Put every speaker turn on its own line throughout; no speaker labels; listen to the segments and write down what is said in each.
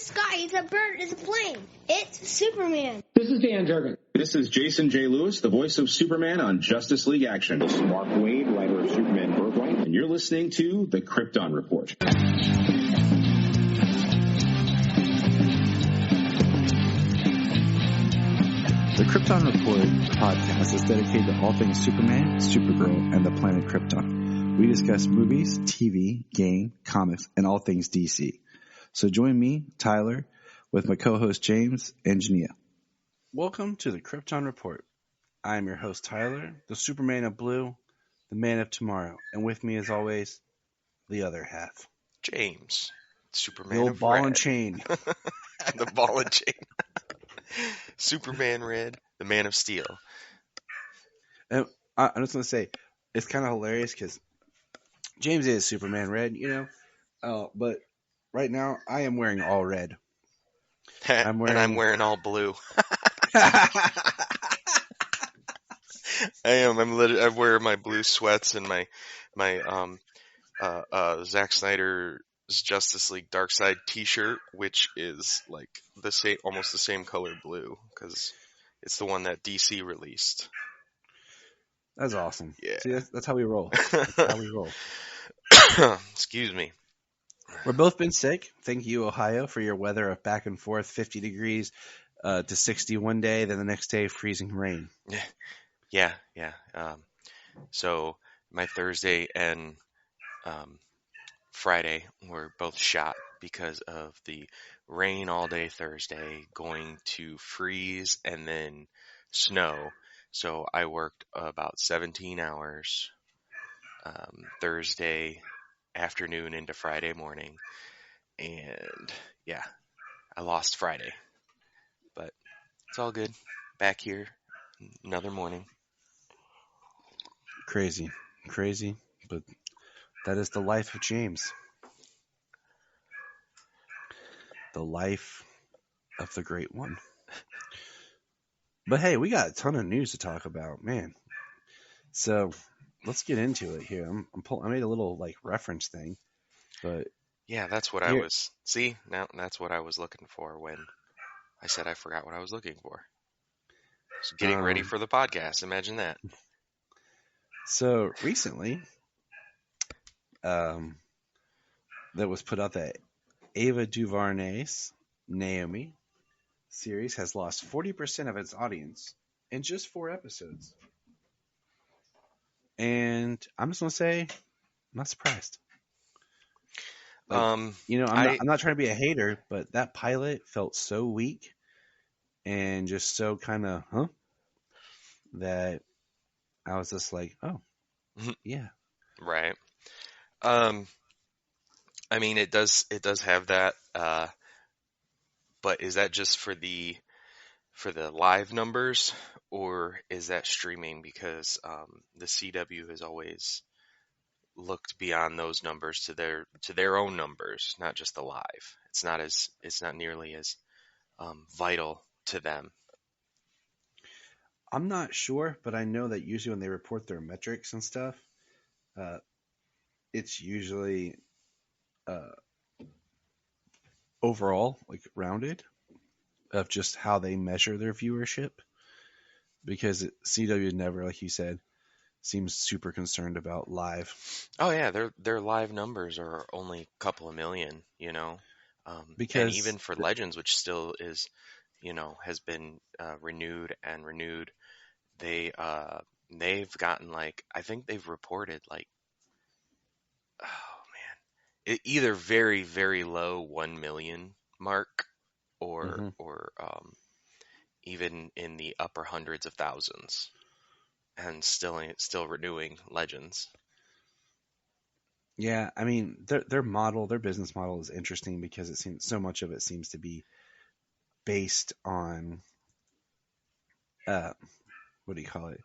sky. It's a bird. It's a plane. It's Superman.
This is Dan Jurgen.
This is Jason J. Lewis, the voice of Superman on Justice League Action.
This is Mark Wade, writer of Superman Birthright.
And you're listening to the Krypton Report.
The Krypton Report podcast is dedicated to all things Superman, Supergirl, and the planet Krypton. We discuss movies, TV, game, comics, and all things DC. So join me, Tyler, with my co-host James and Jania.
Welcome to the Krypton Report. I am your host Tyler, the Superman of Blue, the Man of Tomorrow, and with me as always, the other half.
James, Superman
the old
of
ball
Red.
and chain.
The ball and chain. Superman Red, the Man of Steel.
And I'm just going to say, it's kind of hilarious because James is Superman Red, you know, but right now I am wearing all red.
I'm wearing all blue. I am. I wear my blue sweats and my Zack Snyder's Justice League Darkseid T-shirt, which is like almost the same color blue because it's the one that DC released.
That's awesome.
Yeah.
See, that's how we roll. That's how we roll.
Excuse me.
We've both been sick. Thank you, Ohio, for your weather of back and forth, 50 degrees to 60 one day, then the next day freezing rain.
Yeah. So my Thursday and Friday were both shot because of the rain all day Thursday, going to freeze and then snow. So I worked about 17 hours Thursday afternoon into Friday morning. And yeah, I lost Friday. But it's all good. Back here, another morning.
Crazy, but that is the life of James. The life of the great one. But hey, we got a ton of news to talk about, man. So let's get into it here. I made a little like reference thing, but
yeah, that's what I was. See, now that's what I was looking for when I said I forgot what I was looking for. So getting ready for the podcast. Imagine that.
So recently, that was put out that Ava DuVernay's Naomi series has lost 40% of its audience in just 4 episodes. And I'm just gonna say, I'm not surprised. Like, you know, I'm not trying to be a hater, but that pilot felt so weak and just so kind of that I was just like, oh, yeah,
right. I mean, it does have that, but is that just for the live numbers, or is that streaming? Because the CW has always looked beyond those numbers to their own numbers, not just the live. It's not nearly as vital to them.
I'm not sure, but I know that usually when they report their metrics and stuff, it's usually overall like rounded of just how they measure their viewership, because CW never, like you said, seems super concerned about live.
Oh yeah, their live numbers are only a couple of million, you know. Because and even for Legends, which still is, you know, has been renewed, they've gotten like, I think they've reported like, oh man, either very, very low 1 million mark or even in the upper hundreds of thousands, and still renewing Legends.
Yeah, I mean, their business model is interesting because it seems so much of it seems to be based on what do you call it?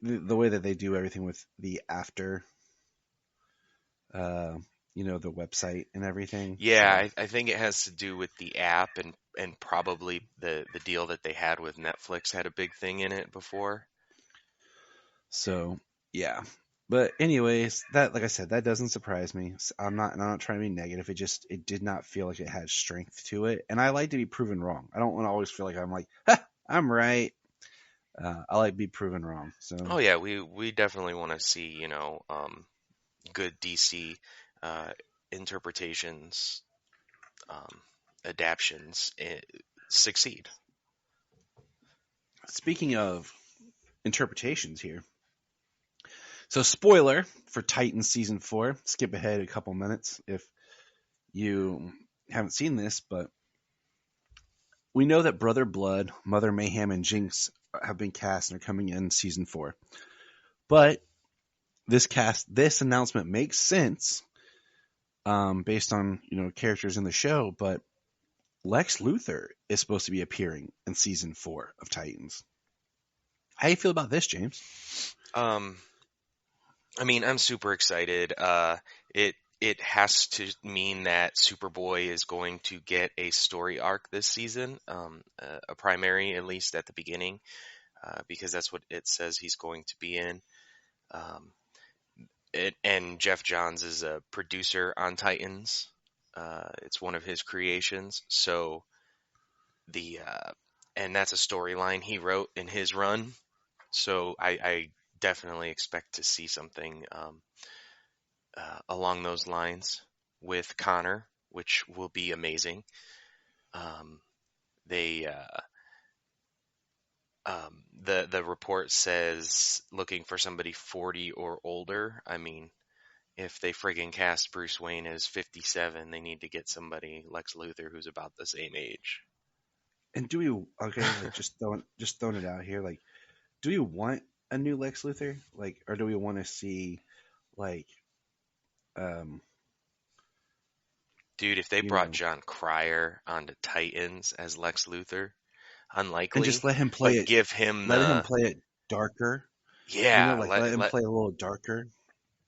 The way that they do everything with the after, you know, the website and everything.
Yeah, so I think it has to do with the app and probably the deal that they had with Netflix had a big thing in it before.
So yeah, But anyways, that, like I said, that doesn't surprise me. I'm not trying to be negative. It did not feel like it had strength to it, and I like to be proven wrong. I don't want to always feel like I'm like, ha, I'm right. I like to be proven wrong. So
Oh yeah, we definitely want to see, good DC interpretations, adaptions succeed.
speaking of interpretations here, so spoiler for Titans season 4. Skip ahead a couple minutes if you haven't seen this, but we know that Brother Blood, Mother Mayhem, and Jinx have been cast and are coming in season 4. But this announcement makes sense based on characters in the show. But Lex Luthor is supposed to be appearing in season 4 of Titans. How do you feel about this, James?
I mean, I'm super excited. It has to mean that Superboy is going to get a story arc this season, a primary, at least at the beginning, because that's what it says he's going to be in. And Jeff Johns is a producer on Titans. It's one of his creations. So and that's a storyline he wrote in his run. So I definitely expect to see something along those lines with Connor, which will be amazing. The report says looking for somebody 40 or older. I mean, if they friggin' cast Bruce Wayne as 57, they need to get somebody Lex Luthor who's about the same age.
And do we just throwing it out here, like, do we want a new Lex Luthor, like, or do we want to see like
dude, if they brought John Cryer onto Titans as Lex Luthor, unlikely.
And just let him play it.
Give him
let him play it darker.
Yeah,
let him play a little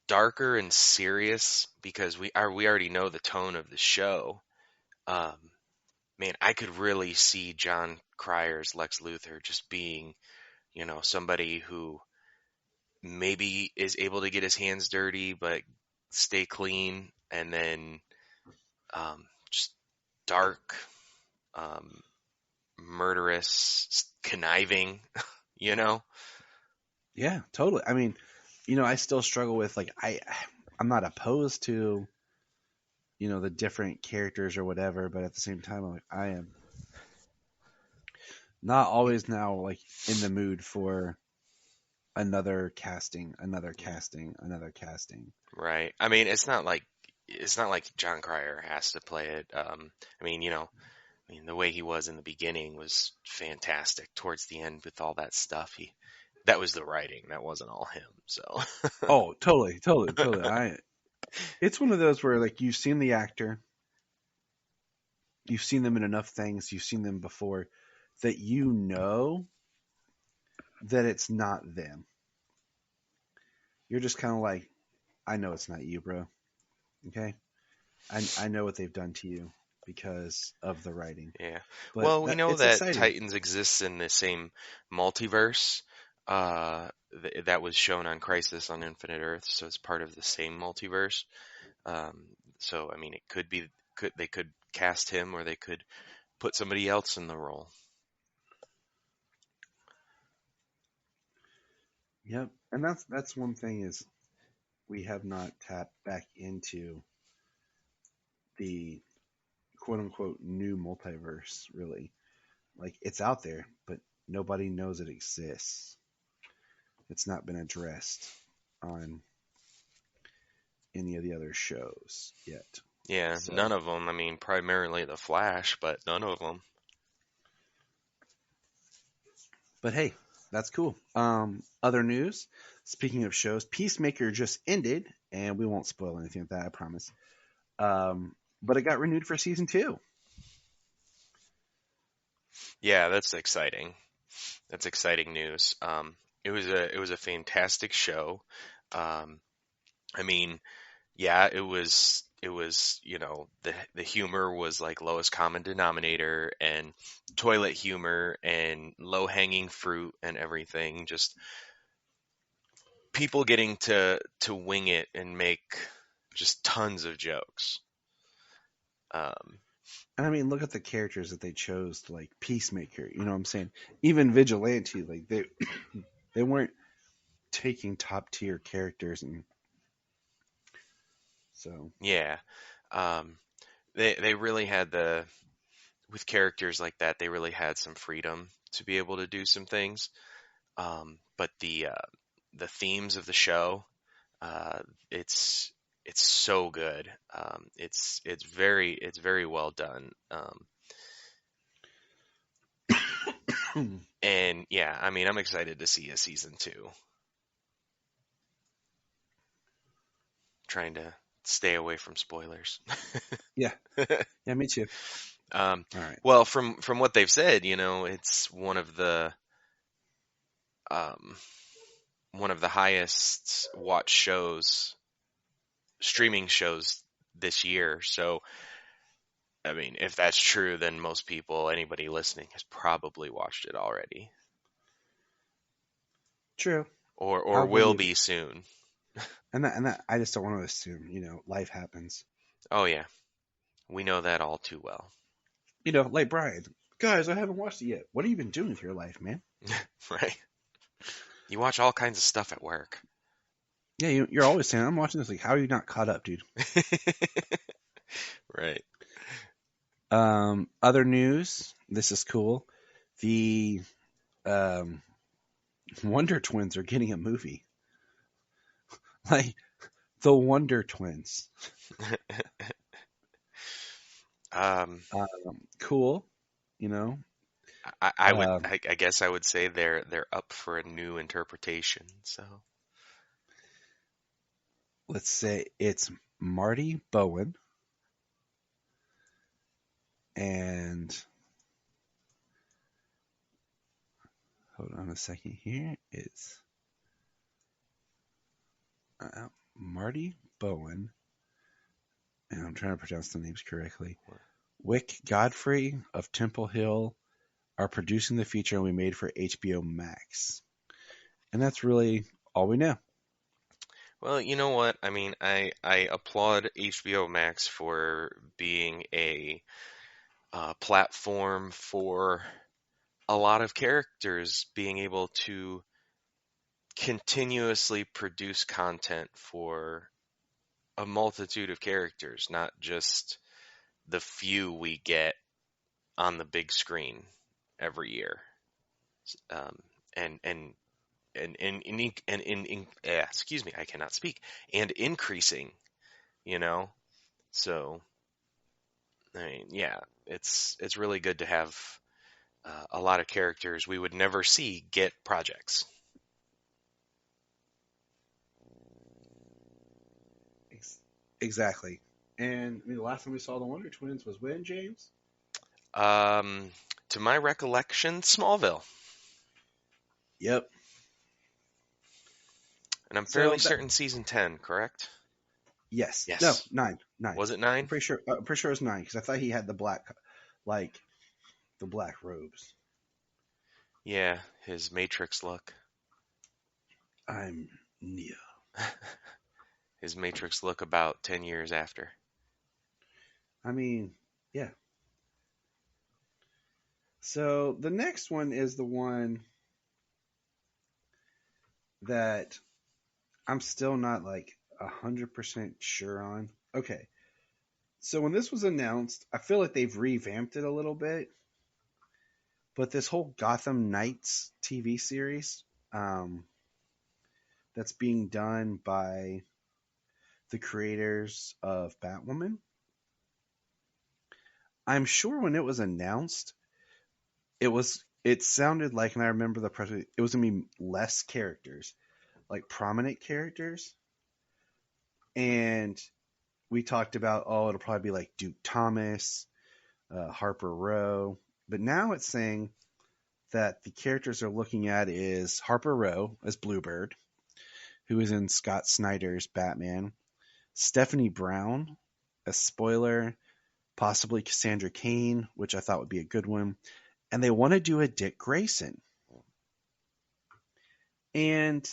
darker and serious, because we already know the tone of the show. Man, I could really see John Cryer's Lex Luthor just being, somebody who maybe is able to get his hands dirty but stay clean, and then just dark, murderous, conniving,
Yeah, totally. I mean, I still struggle with, like, I'm not opposed to the different characters or whatever, but at the same time, I'm like, I am not always now like in the mood for another casting.
Right. I mean, it's not like John Cryer has to play it. I mean, the way he was in the beginning was fantastic. Towards the end, with all that stuff, that was the writing. That wasn't all him. So.
Oh, totally. It's one of those where, like, you've seen the actor, you've seen them in enough things, you've seen them before, that that it's not them. You're just kind of like, I know it's not you, bro. Okay? I know what they've done to you because of the writing.
Yeah.
But
well, we know that
exciting.
Titans exists in the same multiverse that was shown on Crisis on Infinite Earths, so it's part of the same multiverse. So, I mean, it could be they could cast him, or they could put somebody else in the role.
Yep, and that's one thing, is we have not tapped back into the quote unquote new multiverse, really. Like, it's out there, but nobody knows it exists. It's not been addressed on any of the other shows yet.
Yeah, so. None of them. I mean, primarily The Flash, but none of them.
But hey, that's cool. Other news, speaking of shows, Peacemaker just ended, and we won't spoil anything with that, I promise. But it got renewed for season 2.
Yeah, that's exciting. That's exciting news. It was a fantastic show. I mean, yeah, it was the humor was like lowest common denominator and toilet humor and low hanging fruit and everything. Just people getting to wing it and make just tons of jokes.
And I mean, look at the characters that they chose to, like, Peacemaker, you know what I'm saying? Even Vigilante, like, they weren't taking top tier characters, and so
Yeah. They really had with characters like that, they really had some freedom to be able to do some things. But the themes of the show, it's so good. It's very well done. And yeah, I mean, I'm excited to see a season 2. Trying to stay away from spoilers.
yeah, me too. All right.
Well, from what they've said, it's one of the highest watch shows, streaming shows this year. So, I mean, if that's true, then most people, anybody listening, has probably watched it already.
True.
Or will be soon.
And that I just don't want to assume, life happens.
Oh yeah. We know that all too well.
Like Brian. Guys, I haven't watched it yet. What have you been doing with your life, man?
Right. You watch all kinds of stuff at work.
Yeah, you're always saying, I'm watching this. Like, how are you not caught up, dude?
Right.
Other news. This is cool. The Wonder Twins are getting a movie. Like, the Wonder Twins. Cool.
I guess I would say they're up for a new interpretation. So
let's say it's Marty Bowen and hold on a second here. It's Marty Bowen, and I'm trying to pronounce the names correctly. Wick Godfrey of Temple Hill are producing the feature, and we made for HBO Max. And that's really all we know.
Well, you know what? I mean, I applaud HBO Max for being a platform for a lot of characters being able to continuously produce content for a multitude of characters, not just the few we get on the big screen every year. Excuse me, I cannot speak. And increasing, So, I mean, yeah, it's really good to have a lot of characters we would never see get projects.
Exactly. And I mean, the last time we saw the Wonder Twins was when, James?
To my recollection, Smallville.
Yep.
And I'm fairly certain season 10, correct?
Yes.
Yes.
No, 9.
Was it 9?
I'm pretty sure it was 9 because I thought he had the black robes.
Yeah, his Matrix look.
I'm Neo.
His Matrix look about 10 years after.
I mean, yeah. So the next one is the one that I'm still not 100% sure on. Okay. So when this was announced, I feel like they've revamped it a little bit. But this whole Gotham Knights TV series that's being done by the creators of Batwoman, I'm sure when it was announced, it sounded like, and I remember the press, it was going to be less characters, like prominent characters. And we talked about, it'll probably be like Duke Thomas, Harper Row. But now it's saying that the characters they're looking at is Harper Row as Bluebird, who is in Scott Snyder's Batman, Stephanie Brown as Spoiler, possibly Cassandra Cain, which I thought would be a good one. And they want to do a Dick Grayson. And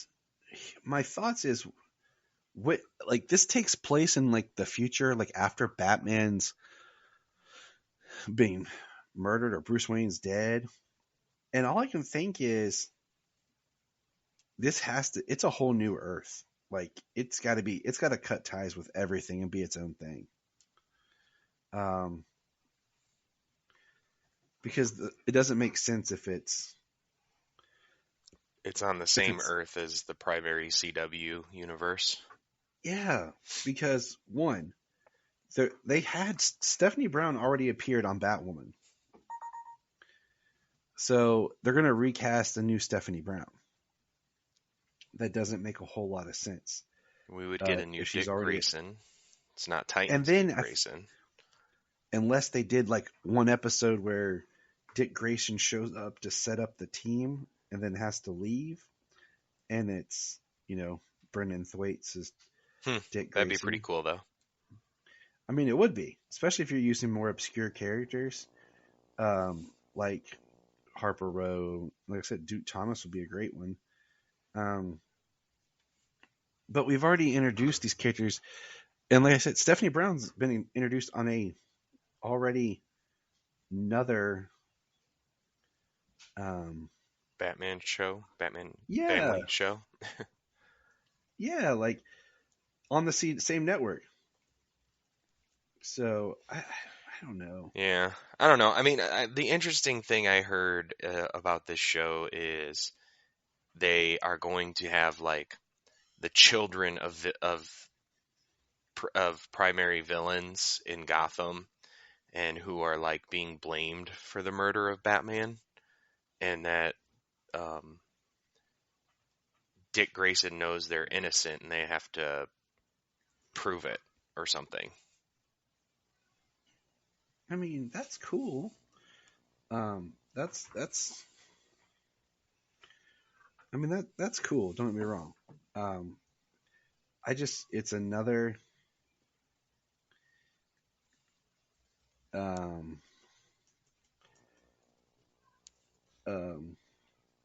my thoughts is what like this takes place in like the future, like after Batman's being murdered or Bruce Wayne's dead. And all I can think is it's a whole new Earth. Like it's got to cut ties with everything and be its own thing. Because it doesn't make sense if it's
on the same Earth as the primary CW universe.
Yeah, because one, they had Stephanie Brown already appeared on Batwoman. So they're going to recast a new Stephanie Brown. That doesn't make a whole lot of sense.
We would get a new Dick Grayson. It's not Titans
and then
Dick Grayson.
Unless they did like one episode where Dick Grayson shows up to set up the team and then has to leave. And it's, Brendan Thwaites' Dick Grayson.
That'd be pretty cool, though.
I mean, it would be. Especially if you're using more obscure characters. Like Harper Row. Like I said, Duke Thomas would be a great one. But we've already introduced these characters. And like I said, Stephanie Brown's been introduced on another
Batman show? Batman
family
show?
Yeah, like on the same network. So, I don't know.
Yeah, I don't know. I mean, the interesting thing I heard about this show is they are going to have like the children of primary villains in Gotham, and who are like being blamed for the murder of Batman, and that Dick Grayson knows they're innocent and they have to prove it or something.
I mean, that's cool. That's cool. Don't get me wrong. It's another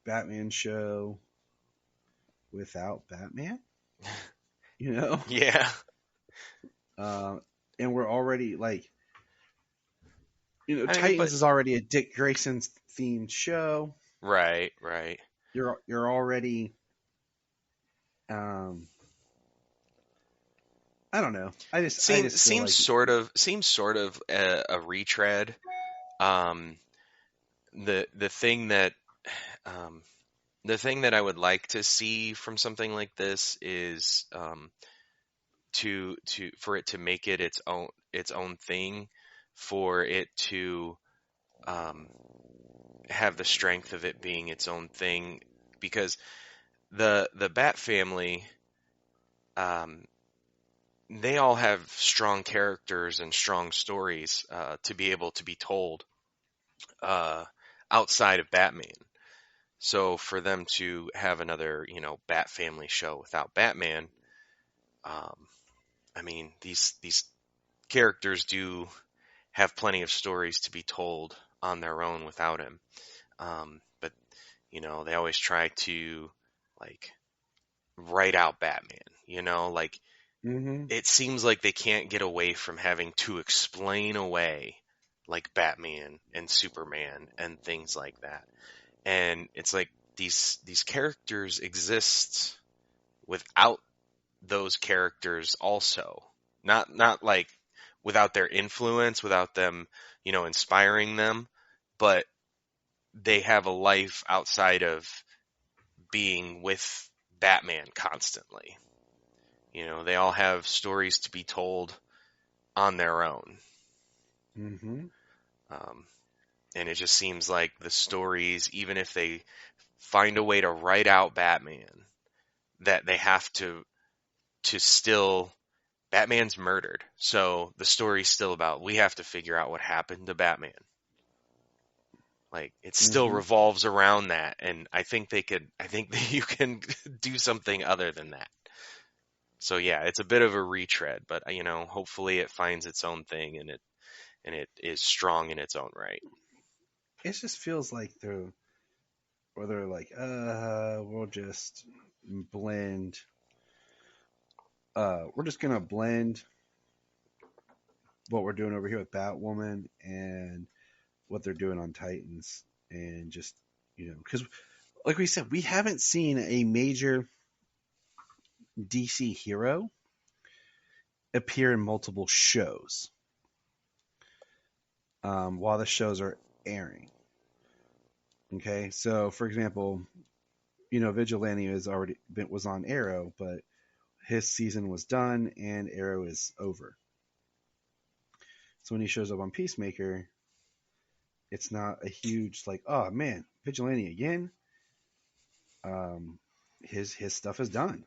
Batman show without Batman.
Yeah.
And we're already like, Titans is already a Dick Grayson themed show.
Right.
You're already, I don't know.
Seems sort of a retread. The thing that I would like to see from something like this is for it to make it its own thing, for it to have the strength of it being its own thing, because the Bat family, they all have strong characters and strong stories to be able to be told outside of Batman. So for them to have another, Bat family show without Batman, I mean, these characters do have plenty of stories to be told on their own without him. But they always try to like write out Batman, like it seems like they can't get away from having to explain away like Batman and Superman and things like that. And it's like these characters exist without those characters also. Not like without their influence, without them, inspiring them, but they have a life outside of being with Batman constantly. They all have stories to be told on their own. And it just seems like the stories, even if they find a way to write out Batman, that they have to still, Batman's murdered. So the story's still about, we have to figure out what happened to Batman. Like, it still revolves around that. And I think that you can do something other than that. So yeah, it's a bit of a retread, but hopefully it finds its own thing and it is strong in its own right.
It just feels like they're like, we'll just blend. We're just gonna blend what we're doing over here with Batwoman and what they're doing on Titans, and just because, like we said, we haven't seen a major DC hero appear in multiple shows while the shows are airing. Okay, so for example, Vigilante was on Arrow, but his season was done and Arrow is over. So when he shows up on Peacemaker, it's not a huge like, oh man, Vigilante again. His stuff is done.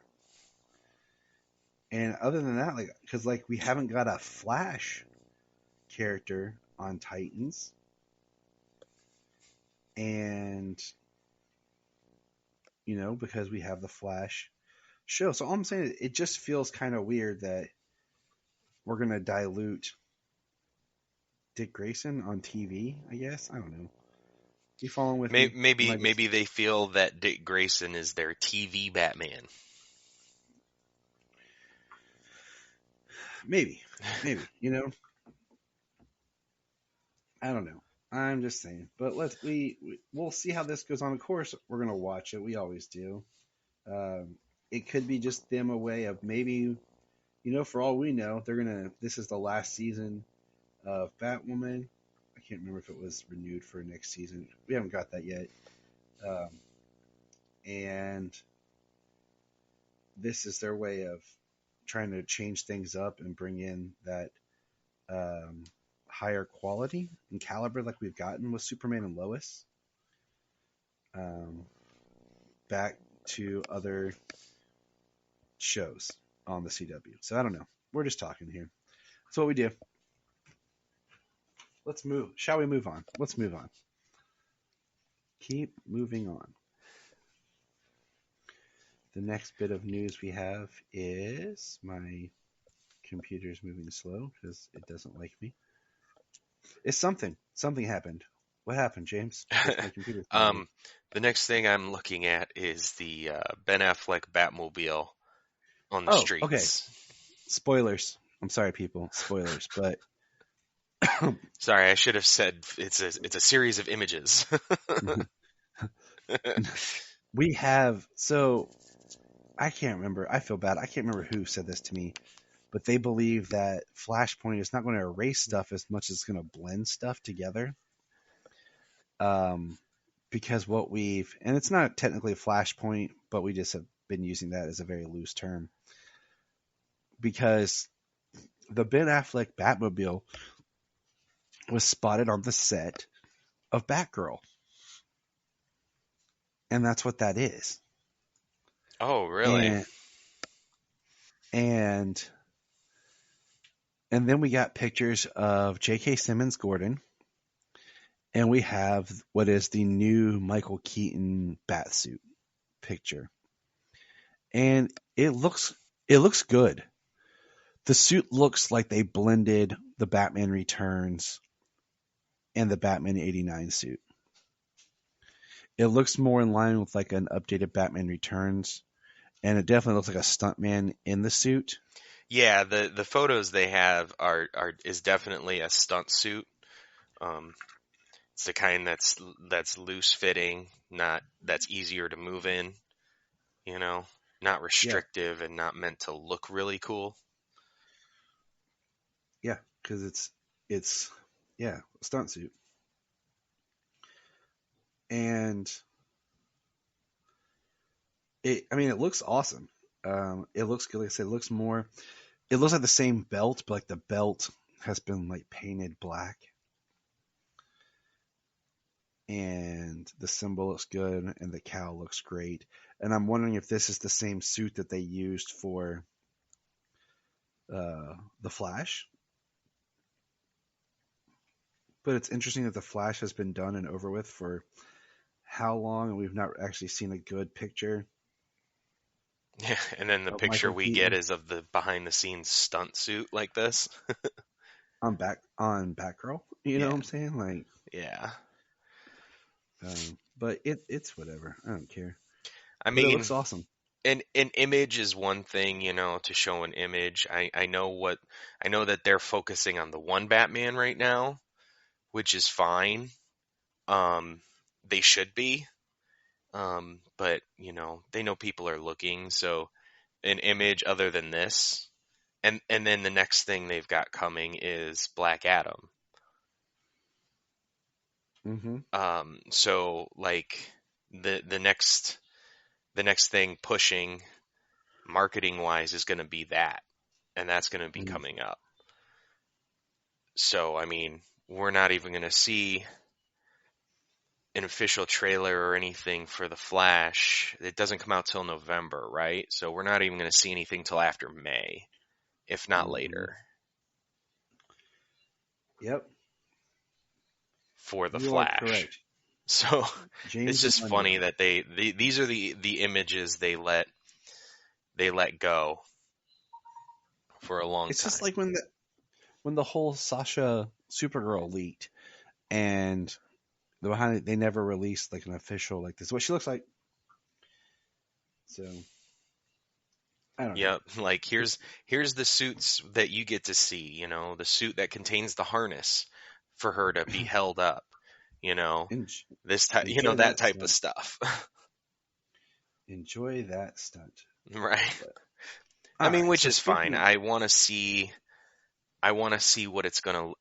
And other than that, like, because like we haven't got a Flash character on Titans, and because we have the Flash show. So all I'm saying is it just feels kind of weird that we're gonna dilute Dick Grayson on TV. I guess I don't know. You following with me?
Maybe they feel that Dick Grayson is their TV Batman.
Maybe, I don't know. I'm just saying. But we'll see how this goes on. Of course, we're gonna watch it. We always do. It could be just them a way of maybe, for all we know, this is the last season of Batwoman. I can't remember if it was renewed for next season. We haven't got that yet. And this is their way of trying to change things up and bring in that higher quality and caliber like we've gotten with Superman and Lois back to other shows on the CW. So I don't know. We're just talking here. That's what we do. Let's move. Shall we move on? Let's move on. Keep moving on. The next bit of news we have is my computer's moving slow because it doesn't like me. It's something. Something happened. What happened, James? My computer's
the next thing I'm looking at is the Ben Affleck Batmobile on the streets.
Okay. Spoilers. I'm sorry, people. Spoilers, but
sorry, I should have said it's a series of images.
We have I can't remember. I feel bad. I can't remember who said this to me, but they believe that Flashpoint is not going to erase stuff as much as it's going to blend stuff together. Because and it's not technically a Flashpoint, but we just have been using that as a very loose term. Because the Ben Affleck Batmobile was spotted on the set of Batgirl. And that's what that is.
Oh, really?
And then we got pictures of J.K. Simmons Gordon, and we have what is the new Michael Keaton Batsuit picture. And it looks good. The suit looks like they blended the Batman Returns and the Batman 89 suit. It looks more in line with like an updated Batman Returns, and it definitely looks like a stuntman in the suit.
Yeah, the photos they have is definitely a stunt suit. It's the kind that's loose fitting, that's easier to move in, not restrictive and not meant to look really cool.
Yeah, because it's a stunt suit. And it looks awesome. It looks good. Like I said, it looks like the same belt, but like the belt has been like painted black. And the symbol looks good and the cowl looks great. And I'm wondering if this is the same suit that they used for the Flash. But it's interesting that the Flash has been done and over with for how long, and we've not actually seen a good picture.
Yeah, and then the picture we get is of the behind-the-scenes stunt suit like this.
on Batgirl, you know what I'm saying? Like,
yeah.
But it's whatever. I don't care.
I mean,
it looks awesome.
an image is one thing, to show an image. I know that they're focusing on the one Batman right now, which is fine. They should be. But they know people are looking, so an image other than this. And then the next thing they've got coming is Black Adam.
Mm-hmm.
So like the next thing pushing marketing wise is going to be that, and that's going to be coming up. So I mean, we're not even going to see an official trailer or anything for the Flash. It doesn't come out till November, right? So we're not even going to see anything till after May, if not later.
Yep.
For the
You
Flash.
are correct.
So
James
it's just funny that these are the images they let go for a long time.
It's just like when the whole Sasha Supergirl leaked, and the behind it, they never released like an official like this is what she looks like. So I don't know.
Yep, like here's the suits that you get to see, the suit that contains the harness for her to be held up, this type, that type of stuff.
Enjoy that stunt.
Right.
But,
I mean,
right,
which
so
is fine. I want to see what it's going to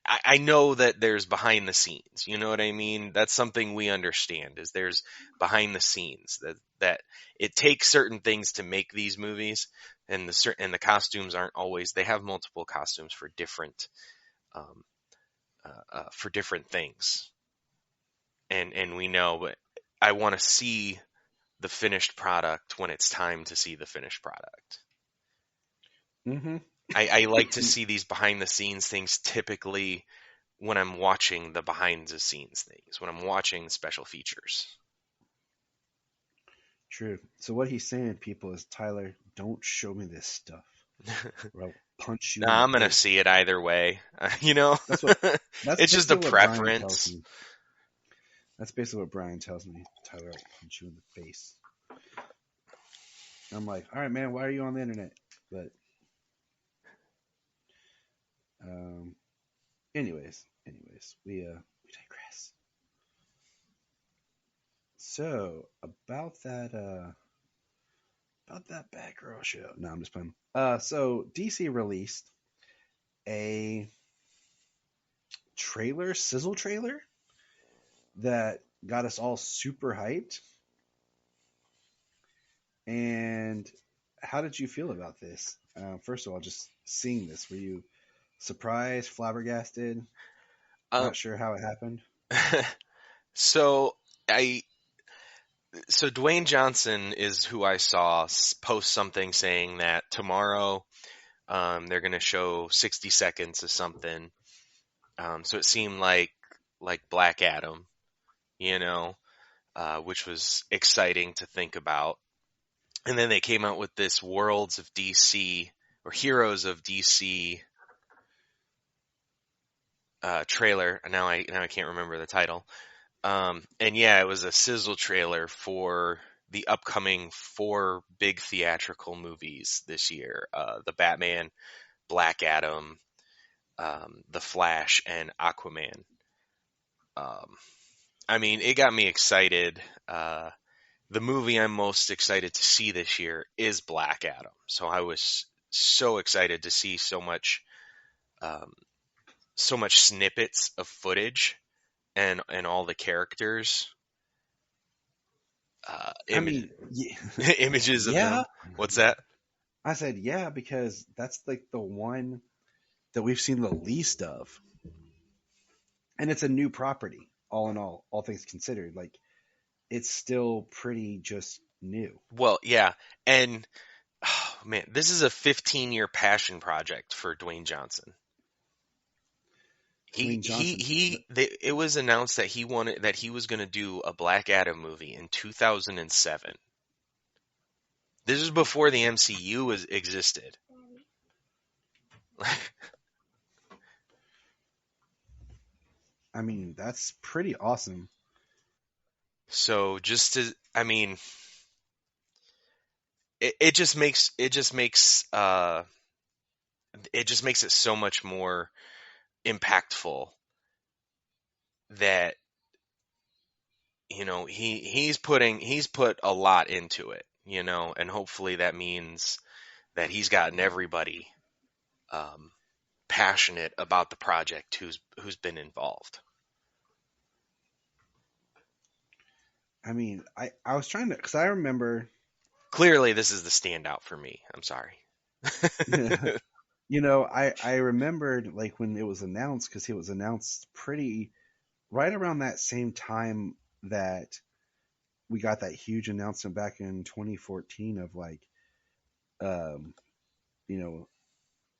I know that there's behind the scenes. You know what I mean? That's something we understand is there's behind the scenes that it takes certain things to make these movies, and the costumes aren't always. They have multiple costumes for different things, and we know. But I want to see the finished product when it's time to see the finished product.
Mm-hmm.
I like to see these behind the scenes things typically when I'm watching the behind the scenes things, when I'm watching special features.
True. So what he's saying, people, is Tyler, don't show me this stuff, or I'll punch you.
I'm gonna see it either way.
That's
it's just a preference.
That's basically what Brian tells me. Tyler, I'll punch you in the face. I'm like, all right, man, why are you on the internet? But anyways, we digress. So about that Batgirl show. No, I'm just playing. So DC released a sizzle trailer that got us all super hyped. And how did you feel about this? First of all, just seeing this, were you surprised, flabbergasted, not sure how it happened?
So Dwayne Johnson is who I saw post something saying that tomorrow they're going to show 60 seconds of something. So it seemed like Black Adam, which was exciting to think about. And then they came out with this Worlds of DC or Heroes of DC trailer. Now I can't remember the title. And yeah, it was a sizzle trailer for the upcoming 4 big theatrical movies this year: the Batman, Black Adam, the Flash, and Aquaman. I mean, it got me excited. The movie I'm most excited to see this year is Black Adam. So I was so excited to see so much snippets of footage and all the characters. Images of them. What's that?
I said, yeah, because that's like the one that we've seen the least of. And it's a new property, all in all things considered. Like, it's still pretty just new.
Well, yeah. And, oh, man, this is a 15-year passion project for Dwayne Johnson. It was announced that he was going to do a Black Adam movie in 2007. This was before the MCU existed.
I mean, that's pretty awesome.
So it just makes it just makes it so much more impactful that he's put a lot into it, and hopefully that means that he's gotten everybody um, passionate about the project who's been involved.
I mean, I was trying to, because I remember,
Clearly, this is the standout for me. I'm sorry.
I remembered like when it was announced, because it was announced pretty right around that same time that we got that huge announcement back in 2014 of like, um, you know,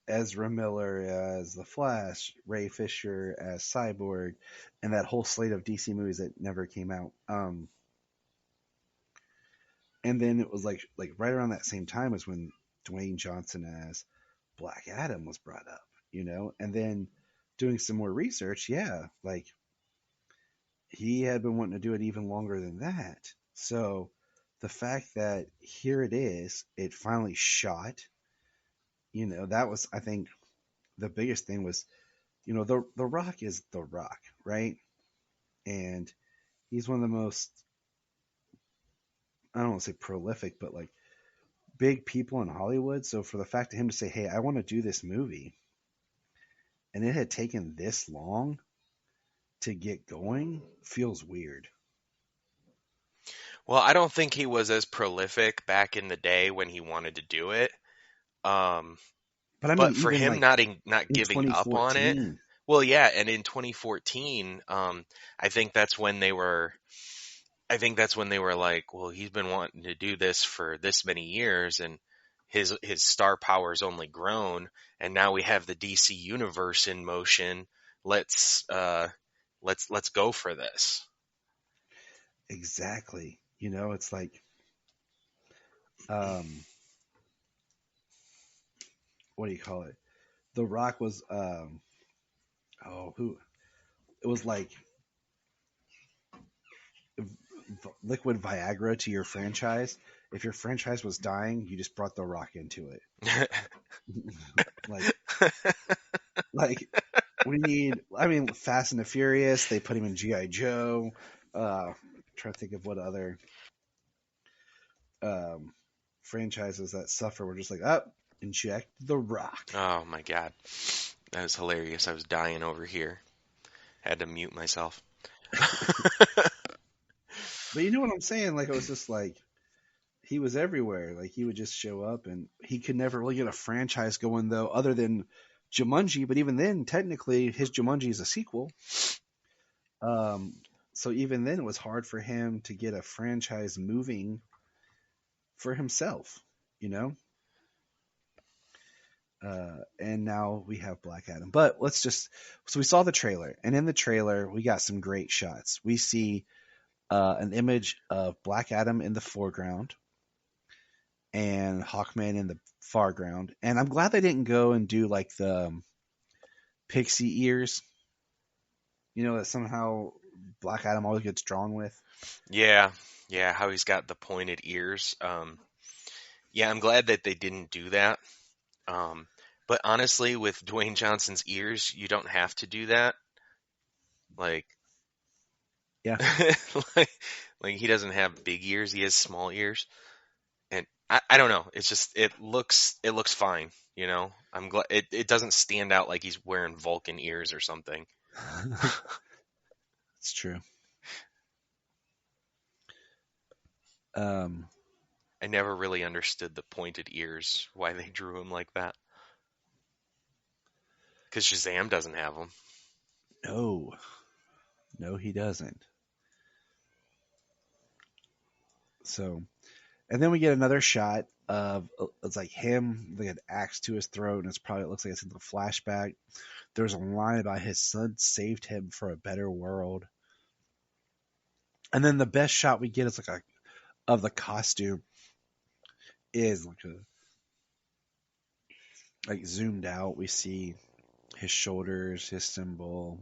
Ezra Miller as the Flash, Ray Fisher as Cyborg, and that whole slate of DC movies that never came out. And then it was like right around that same time as when Dwayne Johnson as Black Adam was brought up, and then doing some more research, yeah, like he had been wanting to do it even longer than that. So the fact that here it is, it finally shot, that was, I think, the biggest thing was, the Rock is the Rock, right? And he's one of the most, I don't want to say prolific, but like big people in Hollywood. So for the fact of him to say, "Hey, I want to do this movie," and it had taken this long to get going, feels weird.
Well, I don't think he was as prolific back in the day when he wanted to do it.
But I mean,
But for
even
him
like
not
in
giving up on it,
2014,
well, yeah, and in 2014, I think that's when they were. I think that's when they were like, well, he's been wanting to do this for this many years, and his star power's only grown, and now we have the DC universe in motion. Let's let's go for this.
exactly. It's like, um, what do you call it? The Rock was, who? It was like liquid Viagra to your franchise. If your franchise was dying, you just brought The Rock into it. like, like we need. I mean, Fast and the Furious. They put him in GI Joe. Trying to think of what other um, franchises that suffer. We're just like, inject The Rock.
Oh my god, that was hilarious. I was dying over here. Had to mute myself.
But you know what I'm saying? Like, it was just like he was everywhere. Like, he would just show up, and he could never really get a franchise going, though, other than Jumanji. But even then, technically, his Jumanji is a sequel. So even then, it was hard for him to get a franchise moving for himself, you know. And now we have Black Adam. But so we saw the trailer, and in the trailer, we got some great shots. We see an image of Black Adam in the foreground and Hawkman in the foreground. And I'm glad they didn't go and do like the pixie ears, that somehow Black Adam always gets drawn with.
Yeah, how he's got the pointed ears. Yeah, I'm glad that they didn't do that. But honestly, with Dwayne Johnson's ears, you don't have to do that. Like,
yeah,
like he doesn't have big ears; he has small ears, and I don't know. It's just it looks fine. I'm glad it doesn't stand out like he's wearing Vulcan ears or something.
It's true.
I never really understood the pointed ears, why they drew him like that. Because Shazam doesn't have them.
No, he doesn't. So, and then we get another shot of it's like him like an axe to his throat, and it looks like it's in the flashback. There's a line about his son saved him for a better world. And then the best shot we get is of the costume is like zoomed out. We see his shoulders, his symbol,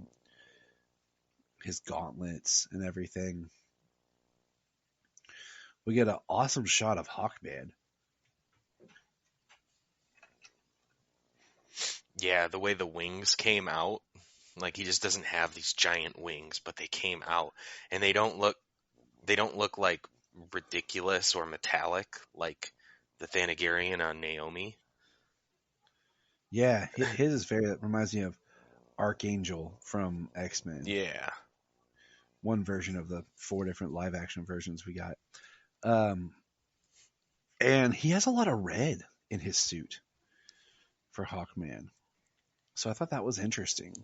his gauntlets, and everything. We get an awesome shot of Hawkman.
Yeah, the way the wings came out, like he just doesn't have these giant wings, but they came out, and they don't look like ridiculous or metallic like the Thanagarian on Naomi.
Yeah, his is very, that reminds me of Archangel from X-Men.
Yeah.
One version of the 4 different live action versions we got. And he has a lot of red in his suit for Hawkman. So I thought that was interesting.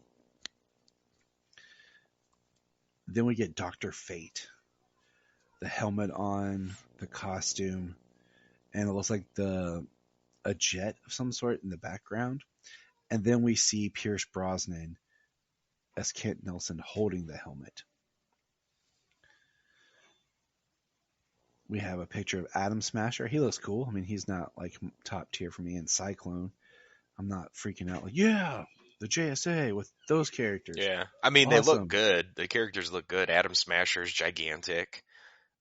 Then we get Dr. Fate. The helmet on, the costume, and it looks like a jet of some sort in the background. And then we see Pierce Brosnan as Kent Nelson holding the helmet. We have a picture of Atom Smasher. He looks cool. I mean, he's not like top tier for me in Cyclone. I'm not freaking out like, yeah, the JSA with those characters.
Yeah. I mean,
Awesome.
They look good. The characters look good. Atom Smasher's gigantic.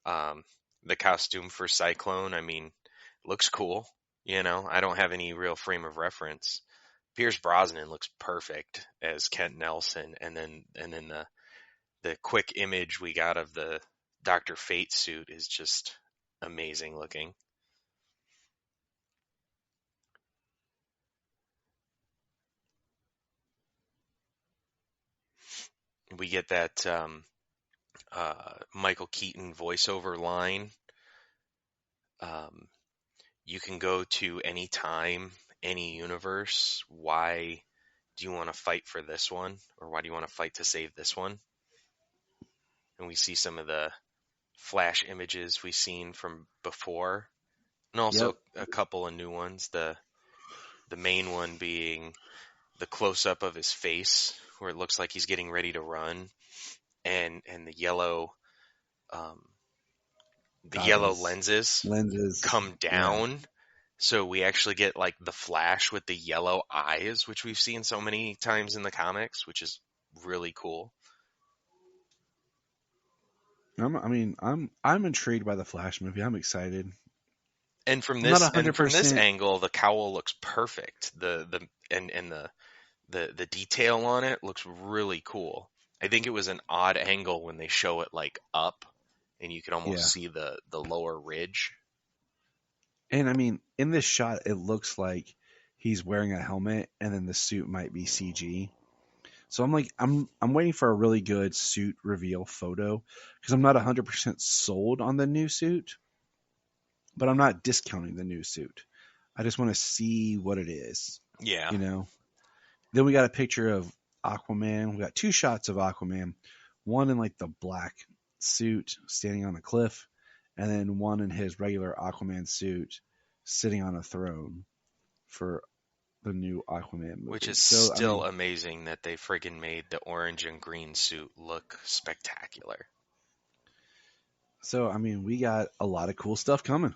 The costume for Cyclone, I mean, looks cool. You know, I don't have any real frame of reference. Pierce Brosnan looks perfect as Kent Nelson, and then the quick image we got of the Dr. Fate suit is just amazing looking. We get that Michael Keaton voiceover line. You can go to any time, any universe. Why do you want to fight for this one? Or why do you want to fight to save this one? And we see some of the flash images we've seen from before. And also a couple of new ones. The main one being the close-up of his face, where it looks like he's getting ready to run. And the yellow yellow lenses come down. Yeah. So we actually get like the Flash with the yellow eyes, which we've seen so many times in the comics, which is really cool.
I'm intrigued by the Flash movie. I'm excited.
And from this angle, the cowl looks perfect. The detail on it looks really cool. I think it was an odd angle when they show it like up, and you can almost see the lower ridge.
And I mean, in this shot, it looks like he's wearing a helmet, and then the suit might be CG. So I'm waiting for a really good suit reveal photo, because I'm not 100% sold on the new suit, but I'm not discounting the new suit. I just want to see what it is.
Yeah.
You know. Then we got a picture of Aquaman. We got 2 shots of Aquaman. One in like the black suit standing on a cliff, and then one in his regular Aquaman suit sitting on a throne for the new Aquaman movie.
Which is still amazing that they friggin' made the orange and green suit look spectacular.
So, I mean, we got a lot of cool stuff coming.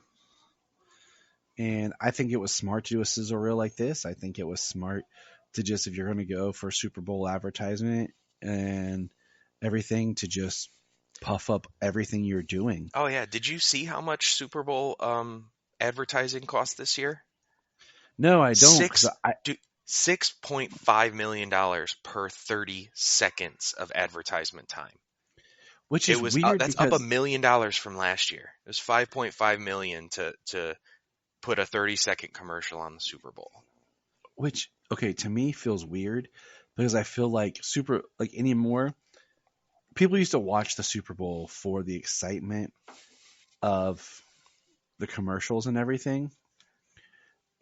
And I think it was smart to do a sizzle reel like this. I think it was smart to just, if you're going to go for Super Bowl advertisement and everything, to just puff up everything you're doing.
Oh, yeah. Did you see how much Super Bowl advertising cost this year?
No, I don't.
$6.5 million per 30 seconds of advertisement time.
Which is weird.
That's up $1 million from last year. It was $5.5 million to put a 30-second commercial on the Super Bowl.
Which, okay, to me feels weird, because I feel like anymore, people used to watch the Super Bowl for the excitement of the commercials and everything.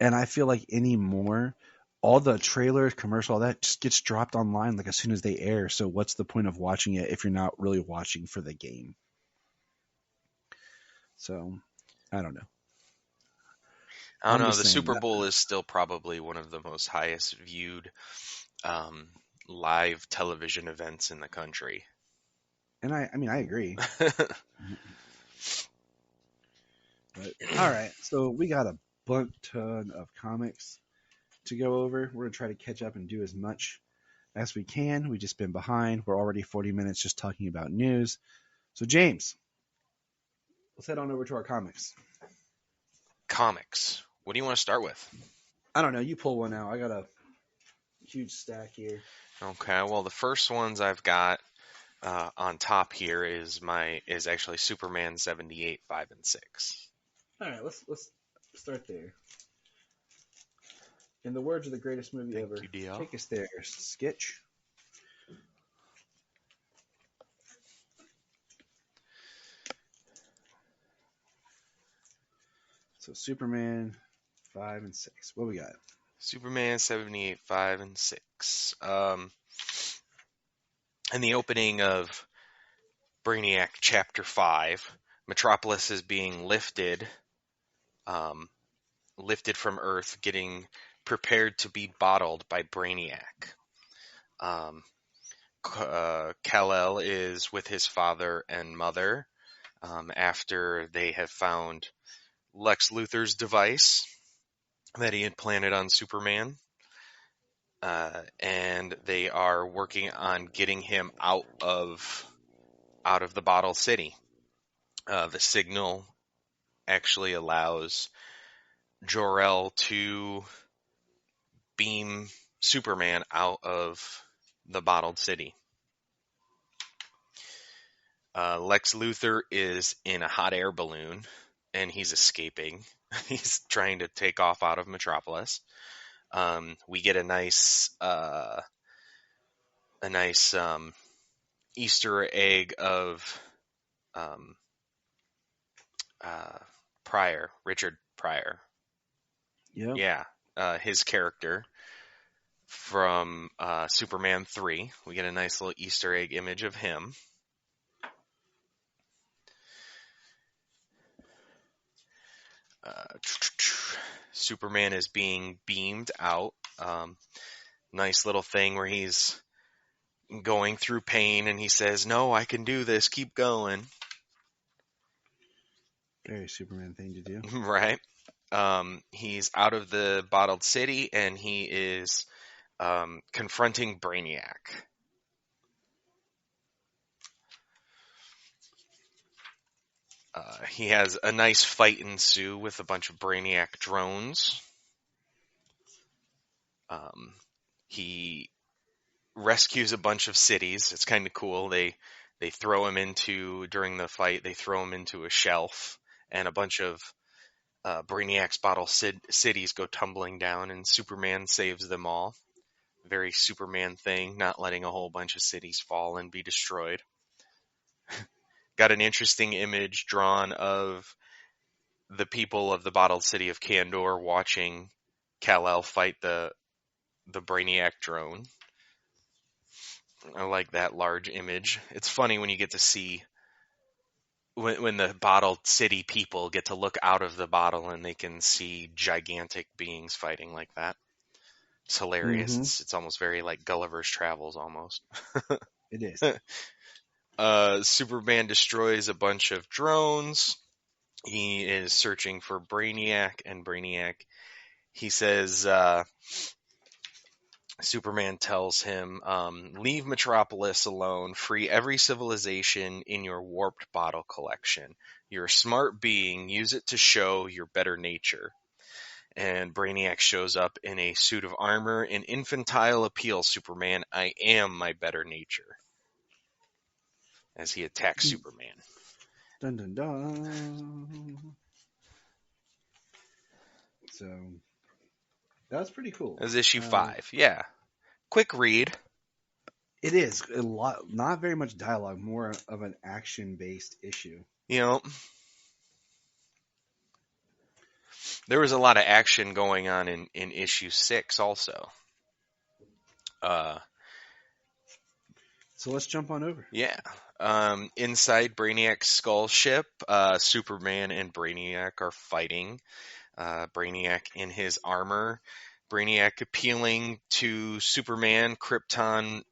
And I feel like anymore, all the trailers, commercial, all that just gets dropped online like as soon as they air. So what's the point of watching it if you're not really watching for the game? So, I don't know.
I don't know. The Super Bowl is still probably one of the most highest viewed live television events in the country.
And I agree. But, all right. So we got a ton of comics to go over. We're going to try to catch up and do as much as we can. We've just been behind. We're already 40 minutes just talking about news. So, James, let's head on over to our comics.
Comics. What do you want to start with?
I don't know. You pull one out. I got to
huge stack here.
Okay, well, the first ones I've got on top here is actually Superman 78, 5, and 6.
All right, let's start there. In the words of the greatest movie
Thank
ever,
you, DL.
take us there, Sketch. So Superman 5 and 6. What we got?
Superman 78, 5, and 6. In the opening of Brainiac Chapter 5, Metropolis is being lifted from Earth, getting prepared to be bottled by Brainiac. Kal-El is with his father and mother after they have found Lex Luthor's device that he had planted on Superman. And they are working on getting him out of the bottle city. The signal actually allows Jor-El to beam Superman out of the bottled city. Lex Luthor is in a hot air balloon, and he's escaping. He's trying to take off out of Metropolis. We get a nice Easter egg of Pryor, Richard Pryor.
Yep.
Yeah, his character from Superman 3. We get a nice little Easter egg image of him. Superman is being beamed out. Nice little thing where he's going through pain and he says, "No, I can do this. Keep going."
Very Superman thing to do.
Right. He's out of the bottled city and he is confronting Brainiac. He has a nice fight ensue with a bunch of Brainiac drones. He rescues a bunch of cities. It's kind of cool. They throw him during the fight, they throw him into a shelf, and a bunch of Brainiac's bottle cities go tumbling down, and Superman saves them all. Very Superman thing, not letting a whole bunch of cities fall and be destroyed. Got an interesting image drawn of the people of the bottled city of Kandor watching Kal-El fight the Brainiac drone. I like that large image. It's funny when you get to see when the bottled city people get to look out of the bottle and they can see gigantic beings fighting like that. It's hilarious.
Mm-hmm.
It's almost very like Gulliver's Travels almost.
It is.
Superman destroys a bunch of drones. He is searching for Brainiac, and Brainiac, he says, Superman tells him, leave Metropolis alone, free every civilization in your warped bottle collection. You're a smart being, use it to show your better nature. And Brainiac shows up in a suit of armor, an infantile appeal, Superman, I am my better nature. As he attacks Superman.
Dun dun dun. So that was pretty cool.
That was issue 5. Yeah. Quick read.
It is a lot, not very much dialogue, more of an action-based issue.
You know, there was a lot of action going on in issue 6 also.
So let's jump on over.
Yeah. Inside Brainiac's skull ship, Superman and Brainiac are fighting. Brainiac in his armor. Brainiac appealing to Superman. Krypton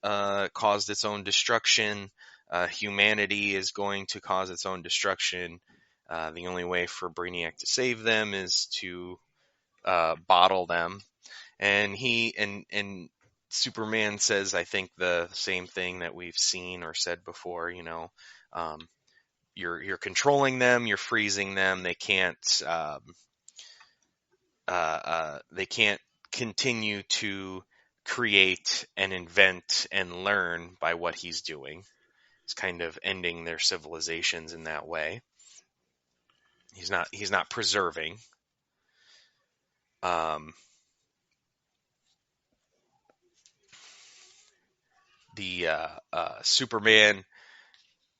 caused its own destruction. Humanity is going to cause its own destruction. The only way for Brainiac to save them is to bottle them. And Superman says, I think, the same thing that we've seen or said before, you know, you're controlling them, you're freezing them, they can't continue to create and invent and learn by what he's doing. It's kind of ending their civilizations in that way. He's not preserving.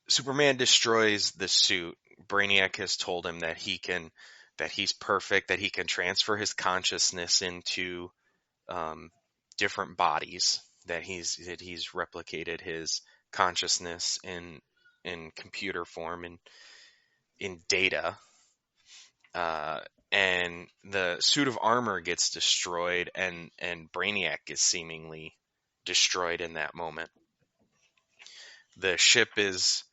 Superman destroys the suit. Brainiac has told him that he's perfect, that he can transfer his consciousness into different bodies, that he's replicated his consciousness in computer form and in data. And the suit of armor gets destroyed, and Brainiac is seemingly destroyed in that moment. The ship is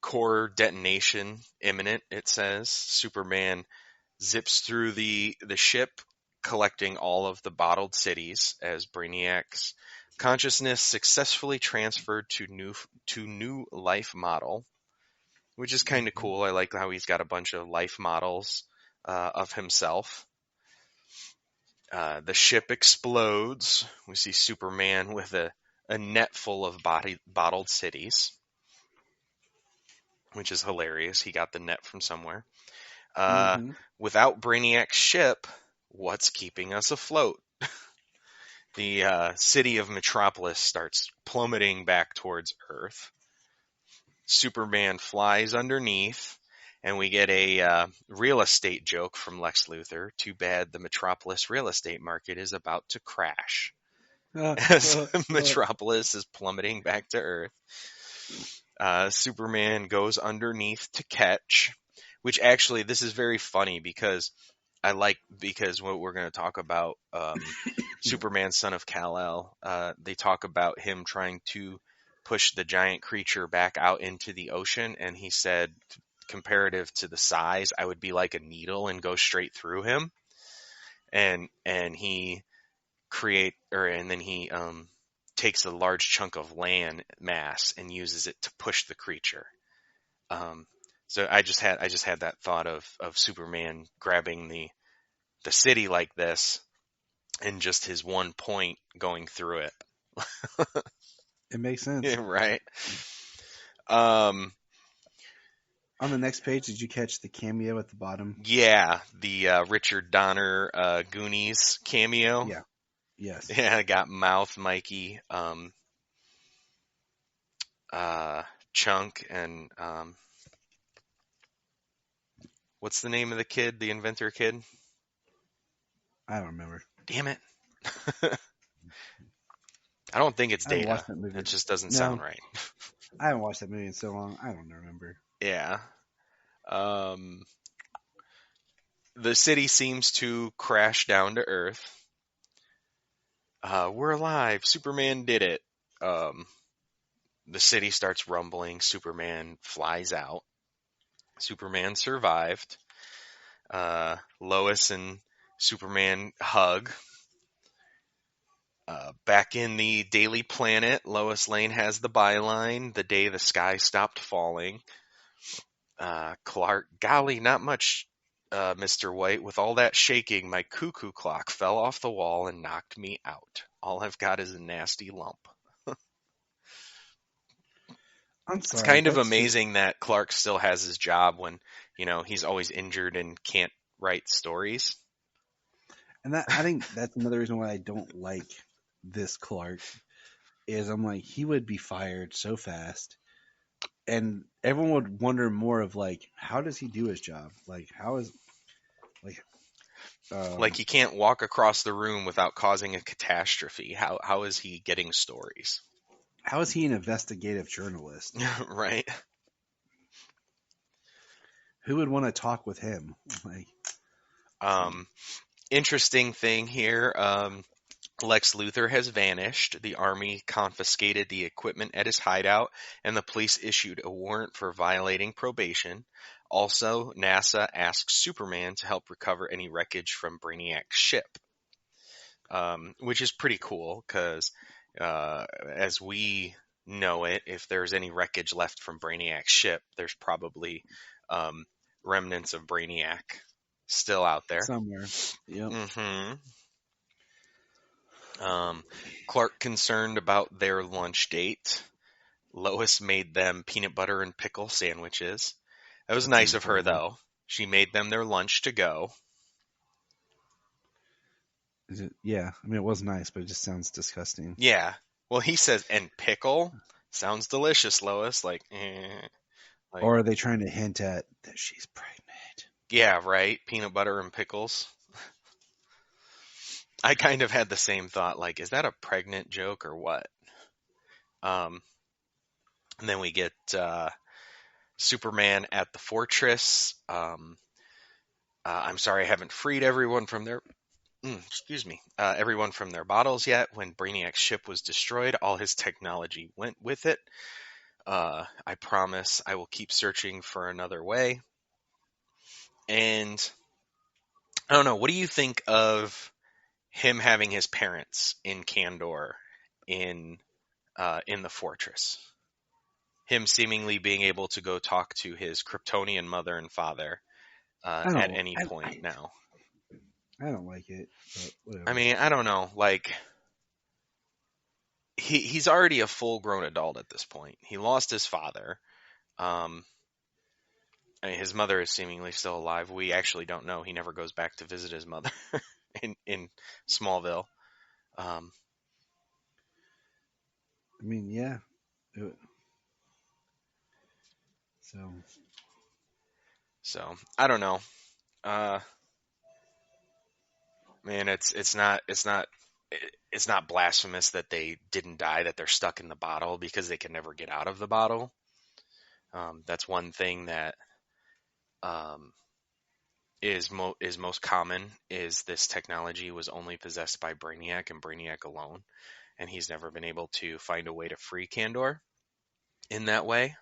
core detonation imminent, it says. Superman zips through the ship, collecting all of the bottled cities as Brainiac's consciousness successfully transferred to new life model, which is kind of cool. I like how he's got a bunch of life models of himself. The ship explodes. We see Superman with a net full of bottled cities, which is hilarious. He got the net from somewhere. Without Brainiac's ship, what's keeping us afloat? The city of Metropolis starts plummeting back towards Earth. Superman flies underneath, and we get a real estate joke from Lex Luthor. Too bad the Metropolis real estate market is about to crash. As Metropolis is plummeting back to Earth. Superman goes underneath to catch, which actually, this is very funny because what we're going to talk about, Superman, son of Kal-El, they talk about him trying to push the giant creature back out into the ocean, and he said, comparative to the size, I would be like a needle and go straight through him. And he takes a large chunk of land mass and uses it to push the creature. So I just had that thought of Superman grabbing the city like this and just his one point going through it.
It makes sense.
Yeah, right.
On the next page, did you catch the cameo at the bottom?
Yeah, the Richard Donner Goonies cameo.
Yeah. Yes.
Yeah, I got Mouth, Mikey, Chunk, and what's the name of the kid, the inventor kid?
I don't remember.
Damn it. I don't think it's
I haven't
Data.
watched that movie.
It just doesn't sound right.
I haven't watched that movie in so long. I don't remember.
Yeah. The city seems to crash down to Earth. We're alive. Superman did it. The city starts rumbling. Superman flies out. Superman survived. Lois and Superman hug. Back in the Daily Planet, Lois Lane has the byline, "The day the sky stopped falling." Clark, golly, not much, Mr. White. With all that shaking, my cuckoo clock fell off the wall and knocked me out. All I've got is a nasty lump.
I'm sorry.
It's kind of amazing that Clark still has his job when, he's always injured and can't write stories.
And I think that's another reason why I don't like this Clark, is I'm like, he would be fired so fast. And everyone would wonder more of like, how does he do his job? Like,
like he can't walk across the room without causing a catastrophe. How is he getting stories?
How is he an investigative journalist?
Right.
Who would want to talk with him?
Interesting thing here. Lex Luthor has vanished. The army confiscated the equipment at his hideout, and the police issued a warrant for violating probation. Also, NASA asks Superman to help recover any wreckage from Brainiac's ship, which is pretty cool because, as we know it, if there's any wreckage left from Brainiac's ship, there's probably remnants of Brainiac still out there
Somewhere. Yep.
Mm-hmm. Clark concerned about their lunch date. Lois made them peanut butter and pickle sandwiches. That was
That
nice
sounds
of her,
horrible.
though. She made them their lunch to go.
Yeah, I mean, it was nice, but it just sounds disgusting.
Yeah. Well, he says, and pickle? Sounds delicious, Lois. Like,
Or are they trying to hint at that she's pregnant?
yeah, right? Peanut butter and pickles. I kind of had the same thought, like, is that a pregnant joke or what? And then we get Superman at the fortress. I'm sorry I haven't freed everyone from their everyone from their bottles yet. When Brainiac's ship was destroyed, all his technology went with it. I promise I will keep searching for another way. And I don't know, what do you think of him having his parents in Kandor in the fortress? Him seemingly being able to go talk to his Kryptonian mother and father at any point now.
I don't like it, but whatever.
I mean, I don't know. Like, he's already a full-grown adult at this point. He lost his father. I mean, his mother is seemingly still alive. We actually don't know. He never goes back to visit his mother in Smallville.
I mean, yeah.
So I don't know. Man, it's not blasphemous that they didn't die, that they're stuck in the bottle because they can never get out of the bottle. That's one thing that is most common, is this technology was only possessed by Brainiac and Brainiac alone, and he's never been able to find a way to free Kandor in that way.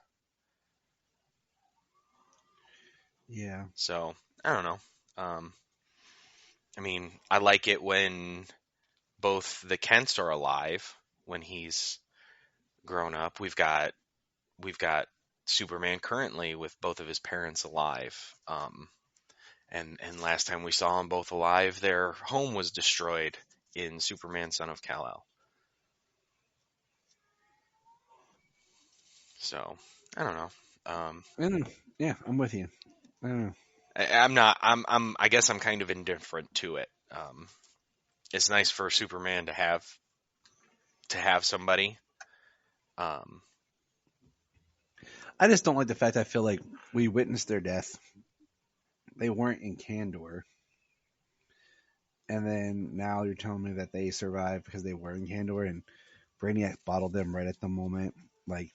Yeah.
So I don't know. I mean, I like it when both the Kents are alive when he's grown up. We've got Superman currently with both of his parents alive. And last time we saw them both alive, their home was destroyed in Superman Son of Kal-El. So I don't know.
Yeah, I'm with you. I don't know.
I guess I'm kind of indifferent to it. It's nice for Superman to have somebody.
I just don't like the fact I feel like we witnessed their death. They weren't in Kandor. And then now you're telling me that they survived because they were in Kandor, and Brainiac bottled them right at the moment, like,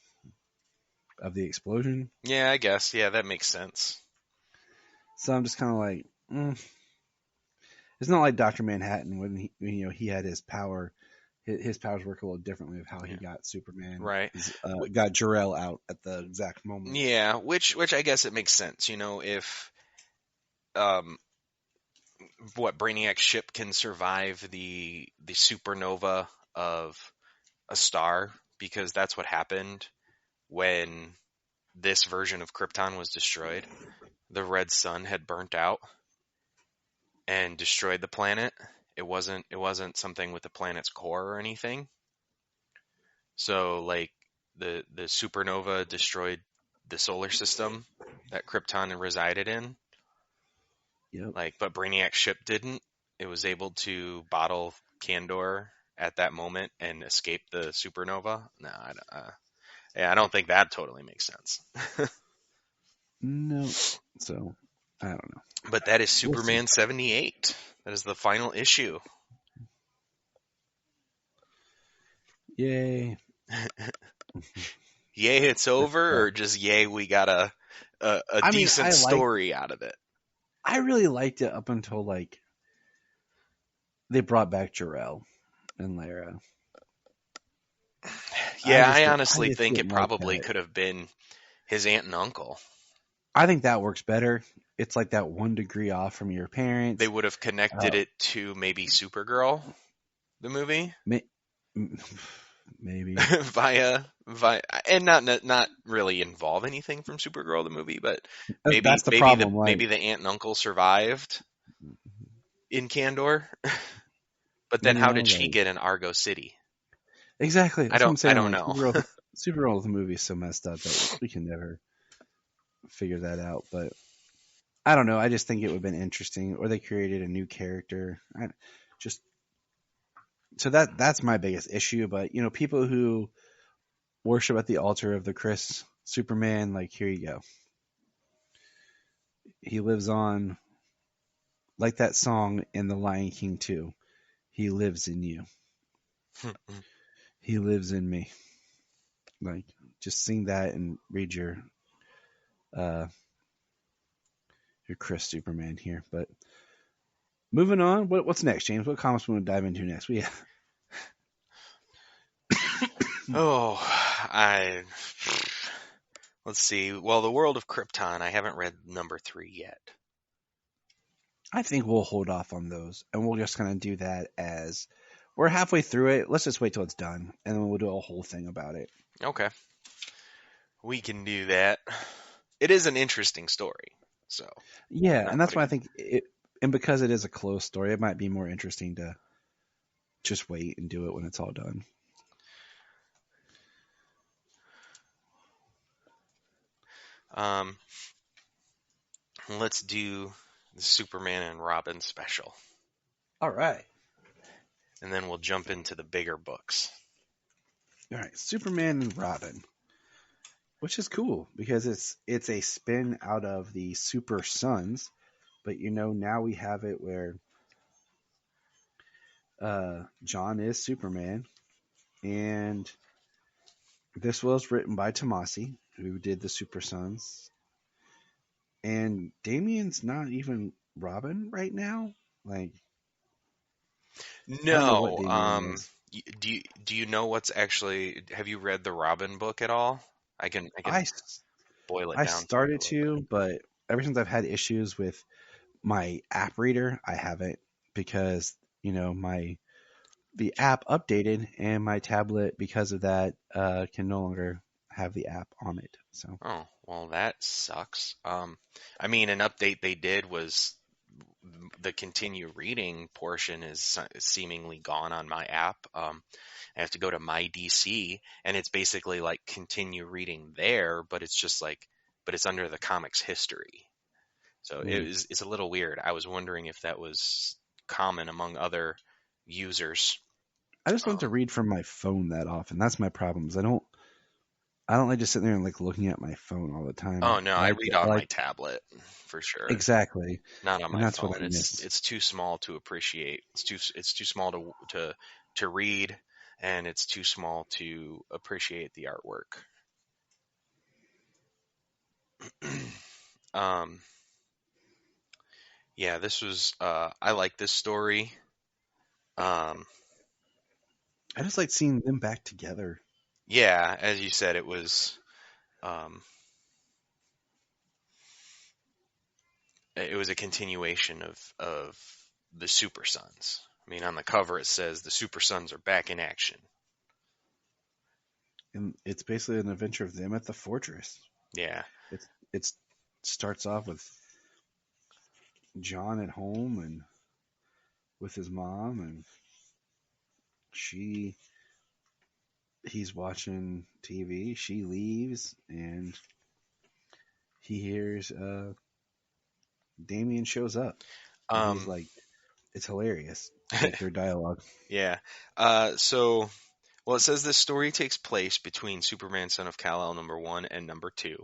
of the explosion.
Yeah, I guess. Yeah, that makes sense.
So I'm just kind of like, It's not like Dr. Manhattan when he had his power. His powers work a little differently of how he got Superman.
Right.
Got Jor-El out at the exact moment.
Yeah, which I guess it makes sense. If Brainiac's ship can survive the supernova of a star, because that's what happened when this version of Krypton was destroyed. The red sun had burnt out and destroyed the planet. It wasn't something with the planet's core or anything. So like the supernova destroyed the solar system that Krypton resided in.
Yep.
But Brainiac's ship didn't. It was able to bottle Kandor at that moment and escape the supernova. No, I don't think that totally makes sense.
No. So, I don't know.
But that is Superman 78. That is the final issue.
Yay.
Yay, it's over, or just yay, we got a decent story out of it?
I really liked it up until, like, they brought back Jor-El and Lara.
Yeah, I honestly think it probably could have been his aunt and uncle.
I think that works better. It's like that 1 degree off from your parents.
They would have connected it to maybe Supergirl, the movie?
Maybe.
via and not really involve anything from Supergirl, the movie, but maybe
that's the problem.
Maybe the aunt and uncle survived in Kandor. But then
You
how
know,
did she
like-
get in Argo City?
Exactly. That's what I'm saying.
I don't
like,
know.
Supergirl the movie is so messed up that we can never figure that out. But I don't know. I just think it would have been interesting, or they created a new character. Just so that's my biggest issue. But you know, people who worship at the altar of the Chris Superman, like here you go. He lives on, like that song in The Lion King 2. He lives in you. He lives in me. Like, just sing that and read your Chris Superman here. But moving on, what's next, James? What comics we want to dive into next?
Oh, let's see. Well, the World of Krypton. I haven't read number 3 yet.
I think we'll hold off on those, and we'll just kind of do that as we're halfway through it. Let's just wait till it's done, and then we'll do a whole thing about it.
Okay, we can do that. It is an interesting story, so
yeah, and that's why I think it. And because it is a closed story, it might be more interesting to just wait and do it when it's all done.
Let's do the Superman and Robin special.
All right.
And then we'll jump into the bigger books.
All right, Superman and Robin, which is cool because it's a spin out of the Super Sons, but you know now we have it where John is Superman, and this was written by Tomasi, who did the Super Sons, and Damian's not even Robin right now. Like,
no, do you know what's actually? Have you read the Robin book at all? I can boil it down.
I started to, but ever since I've had issues with my app reader, I haven't, because you know the app updated and my tablet, because of that, can no longer have the app on it. So
oh well, that sucks. I mean, an update they did was the continue reading portion is seemingly gone on my app. I have to go to my DC, and it's basically like continue reading there, but it's just like, but it's under the comics history. So it's a little weird. I was wondering if that was common among other users.
I just don't have to read from my phone that often. That's my problem. I don't like just sitting there and like looking at my phone all the time.
Oh no, I read on my tablet for sure.
Exactly.
Not on my phone.
What I miss.
It's too small to appreciate. It's too small to read, and it's too small to appreciate the artwork. Yeah, this was I like this story.
I just like seeing them back together.
Yeah, as you said, it was a continuation of the Super Sons. I mean, on the cover it says the Super Sons are back in action.
And it's basically an adventure of them at the fortress.
Yeah.
It starts off with John at home and with his mom, and he's watching TV. She leaves, and he hears Damian shows up. He's like, it's hilarious. Like their dialogue.
Yeah. So, well, it says this story takes place between Superman Son of Kal-El number 1 and number 2.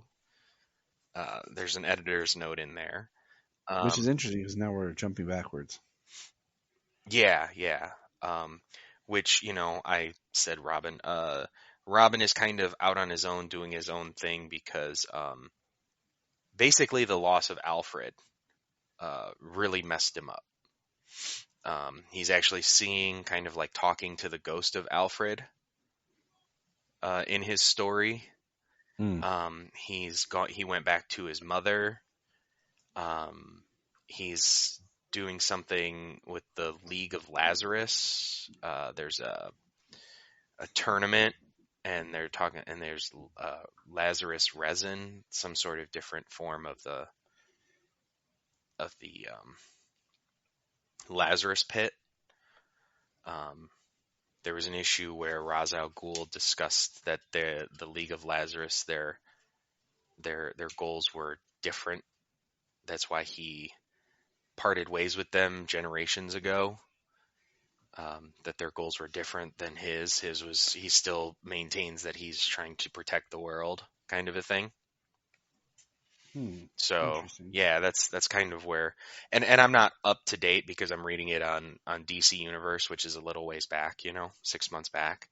There's an editor's note in there.
Which is interesting because now we're jumping backwards.
Yeah. Which, you know, I said Robin. Robin is kind of out on his own, doing his own thing because basically the loss of Alfred really messed him up. He's actually seeing, kind of like talking to the ghost of Alfred in his story. He went back to his mother. He's doing something with the League of Lazarus. There's a tournament, and they're talking, and there's Lazarus resin, some sort of different form of the Lazarus pit. there was an issue where Ra's al Ghul discussed that the League of Lazarus, their goals were different. That's why he parted ways with them generations ago. That their goals were different than his. His was, he still maintains that he's trying to protect the world, kind of a thing. So yeah, that's kind of where, and I'm not up to date because I'm reading it on DC Universe, which is a little ways back, 6 months back.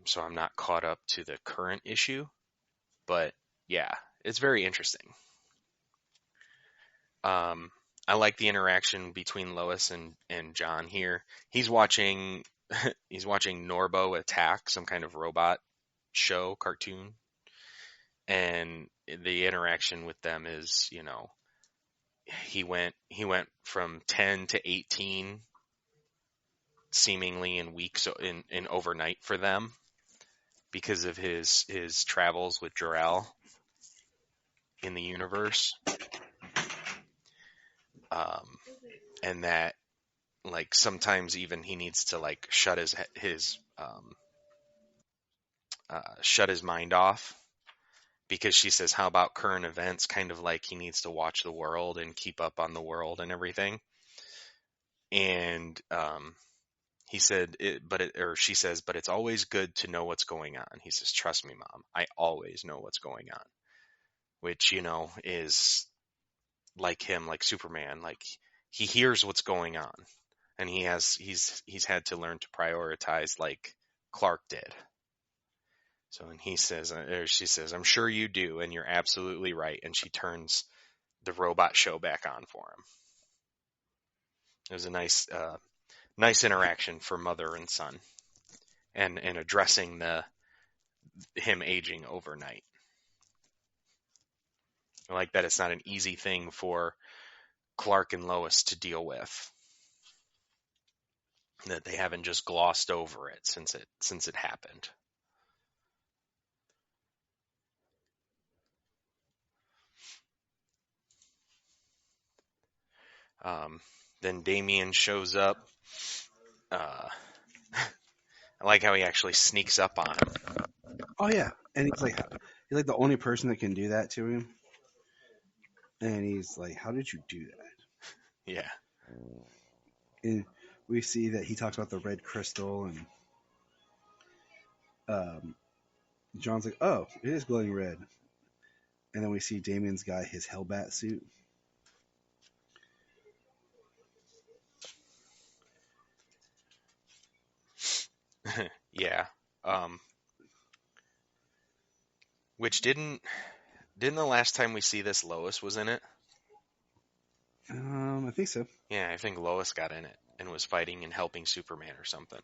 So I'm not caught up to the current issue, but yeah, it's very interesting. I like the interaction between Lois and John here. He's watching Norbo attack some kind of robot show cartoon, and the interaction with them is, he went from 10 to 18 seemingly in weeks, in overnight for them, because of his travels with Jor-El in the universe. And that, like, sometimes even he needs to, like, shut his mind off, because she says, how about current events? Kind of like he needs to watch the world and keep up on the world and everything. And he said, she says, but it's always good to know what's going on. He says, trust me, Mom, I always know what's going on. Which, is like him, like Superman, like he hears what's going on, and he's had to learn to prioritize like Clark did. So, and he says, or she says, I'm sure you do, and you're absolutely right. And she turns the robot show back on for him. It was a nice interaction for mother and son, and addressing him aging overnight. I like that it's not an easy thing for Clark and Lois to deal with. That they haven't just glossed over it since it happened. Then Damien shows up. I like how he actually sneaks up on him.
Oh yeah, and he's like the only person that can do that to him. And he's like, "How did you do that?"
Yeah.
And we see that he talks about the red crystal, and John's like, "Oh, it is glowing red." And then we see Damien's got his Hellbat suit.
Yeah. Which didn't the last time we see this, Lois was in it?
I think so.
Yeah, I think Lois got in it and was fighting and helping Superman or something.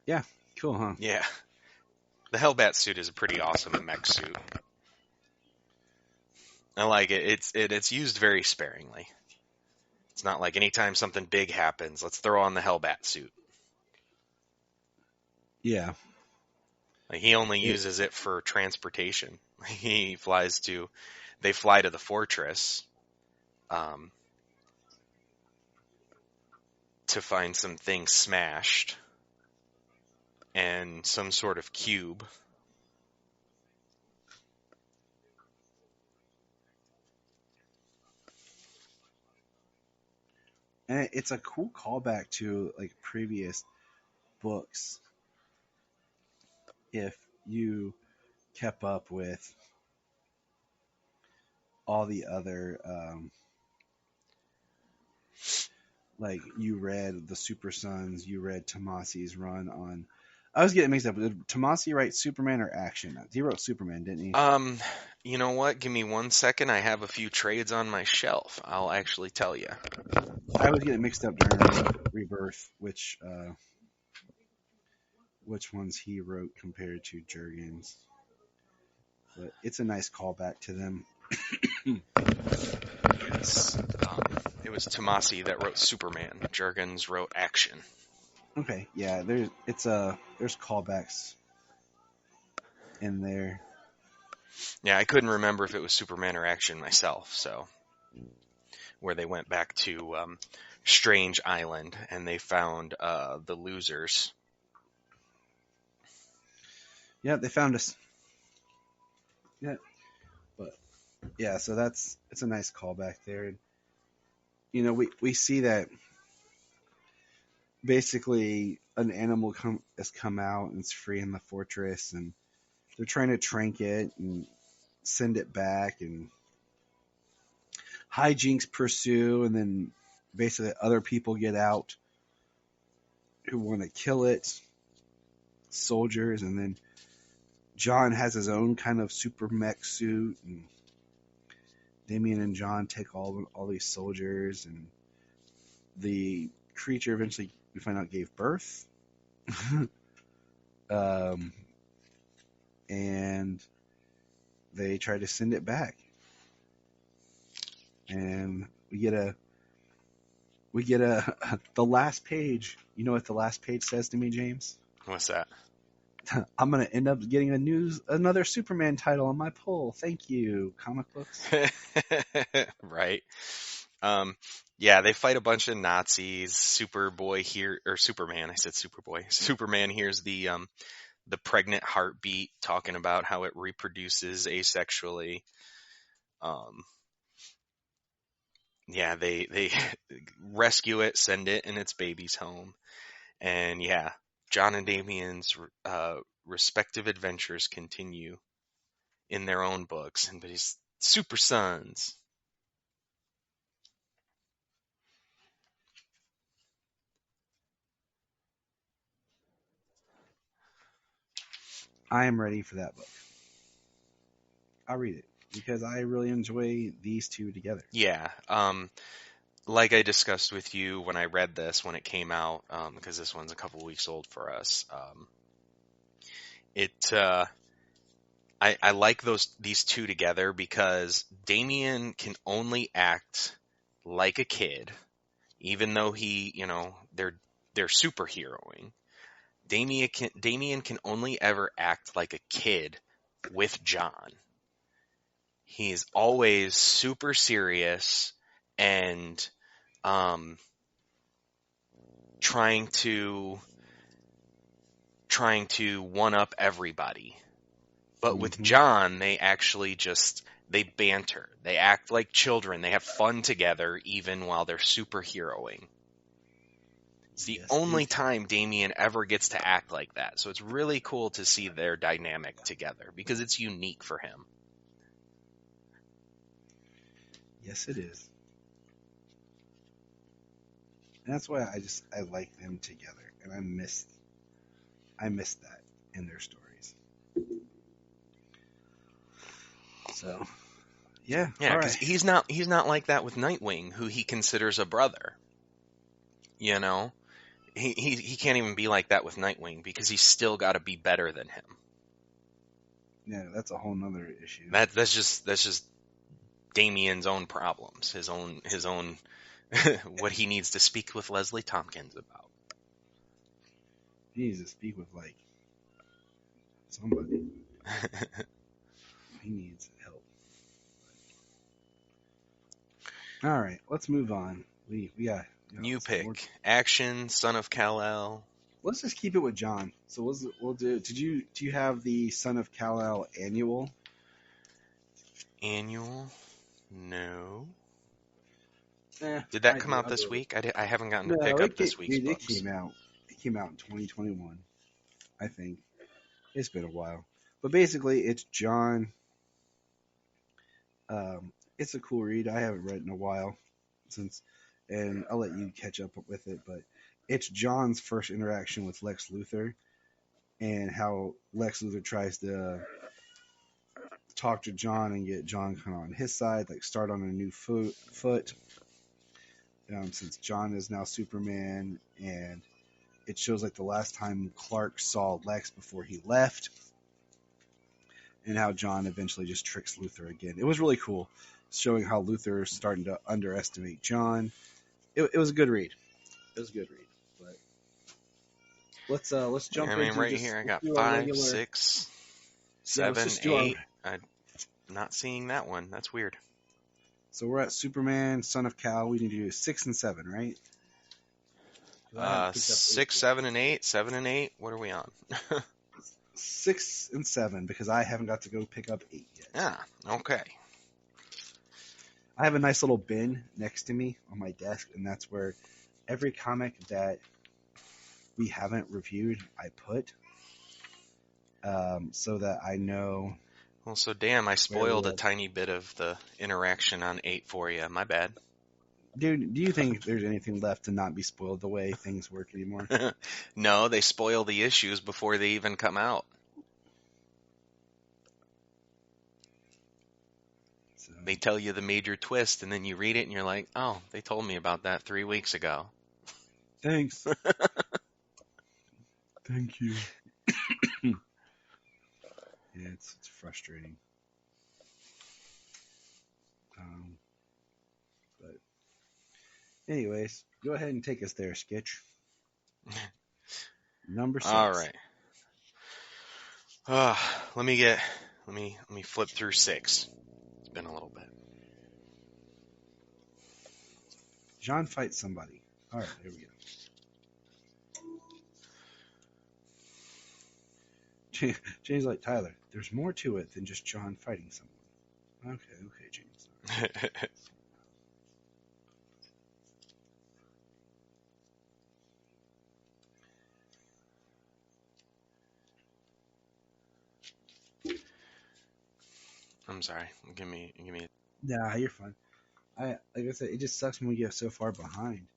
Yeah, cool, huh?
Yeah. The Hellbat suit is a pretty awesome mech suit. I like it. It's used very sparingly. It's not like anytime something big happens, let's throw on the Hellbat suit.
Yeah.
Like, he only uses it for transportation. They fly to the fortress to find some things smashed and some sort of cube.
And it's a cool callback to like previous books. If you kept up with all the other, like you read the Super Sons, you read Tomasi's run on. I was getting mixed up. Did Tomasi write Superman or Action? He wrote Superman, didn't he?
You know what? Give me 1 second. I have a few trades on my shelf. I'll actually tell you.
I was getting mixed up during Rebirth, which ones he wrote compared to Jurgens. But it's a nice callback to them.
It was Tomasi that wrote Superman. Jurgens wrote Action.
Okay, yeah, there's callbacks in there.
Yeah, I couldn't remember if it was Superman or Action myself, so. where they went back to Strange Island and they found the losers.
Yeah, they found us. Yeah, but yeah, so it's a nice callback there. And, you know, we see that basically an animal has come out and it's free in the fortress, and they're trying to trank it and send it back, and hijinks pursue, and then basically other people get out who want to kill it, soldiers, and then John has his own kind of super mech suit, and Damien and John take all these soldiers, and the creature eventually we find out gave birth. And they try to send it back, and we get a the last page. You know what the last page says to me, James?
What's that?
I'm gonna end up getting another Superman title on my pull. Thank you, comic books.
Right. Yeah, they fight a bunch of Nazis. Superboy here, or Superman. I said Superboy. Superman hears the pregnant heartbeat talking about how it reproduces asexually. Yeah, they rescue it, send it and its babies home, and yeah, John and Damien's respective adventures continue in their own books, but he's Super Sons.
I am ready for that book. I'll read it because I really enjoy these two together.
Yeah. Like I discussed with you when I read this when it came out, because this one's a couple weeks old for us. I like these two together because Damien can only act like a kid, even though they're superheroing. Damien can only ever act like a kid with John. He's always super serious and trying to one up everybody. But with John, they actually they banter. They act like children. They have fun together even while they're superheroing. It's the only time Damien ever gets to act like that. So it's really cool to see their dynamic together because it's unique for him.
Yes, it is. And that's why I like them together, and I miss that in their stories. So, yeah,
because he's not like that with Nightwing, who he considers a brother. You know, he can't even be like that with Nightwing because he's still got to be better than him.
Yeah, that's a whole nother issue.
That's just Damien's own problems, his own what he needs to speak with Leslie Tompkins about.
He needs to speak with somebody. He needs help. All right, let's move on. We got
new pick. Action, Son of Kal-El.
Let's just keep it with John. So we'll do. Do you have the Son of Kal-El annual?
Annual? No.
Did
that come out this week? I haven't gotten to pick up this week's books.
It came out in 2021, I think. It's been a while. But basically, it's John. It's a cool read. I haven't read it in a while and I'll let you catch up with it. But it's John's first interaction with Lex Luthor and how Lex Luthor tries to talk to John and get John kind of on his side, like start on a new foot. Since John is now Superman, and it shows like the last time Clark saw Lex before he left, and how John eventually just tricks Luthor again. It was really cool, showing how Luthor is starting to underestimate John. It was a good read. But let's jump.
Right here, I got 5, 6, 7, 8. I'm not seeing that one. That's weird.
So we're at Superman, Son of Kal. We need to do 6 and 7, right? 'Cause I haven't picked up
6,
8
7, and 8. 7 and 8. What are we on?
yet. 6 and 7 because I haven't got to go pick up 8 yet.
Yeah. Okay.
I have a nice little bin next to me on my desk, and that's where every comic that we haven't reviewed, I put, so that I know.
Well, so damn, I spoiled
we
a
at.
tiny bit of the interaction on 8 for you. My bad.
Dude, do you think there's anything left to not be spoiled the way things work anymore?
No, they spoil the issues before they even come out.
So,
They tell you the major twist, and then you read it, and you're like, oh, they told me about that 3 weeks ago.
thanks. Thank you. Yeah, it's frustrating. But anyways, go ahead and take us there, Skitch. Number 6.
All right. Let me flip through 6. It's been a little bit.
John fights somebody. All right, here we go. James like, Tyler, there's more to it than just John fighting someone. Okay, James.
I'm sorry. Give me.
Nah, you're fine. Like I said, it just sucks when we get so far behind.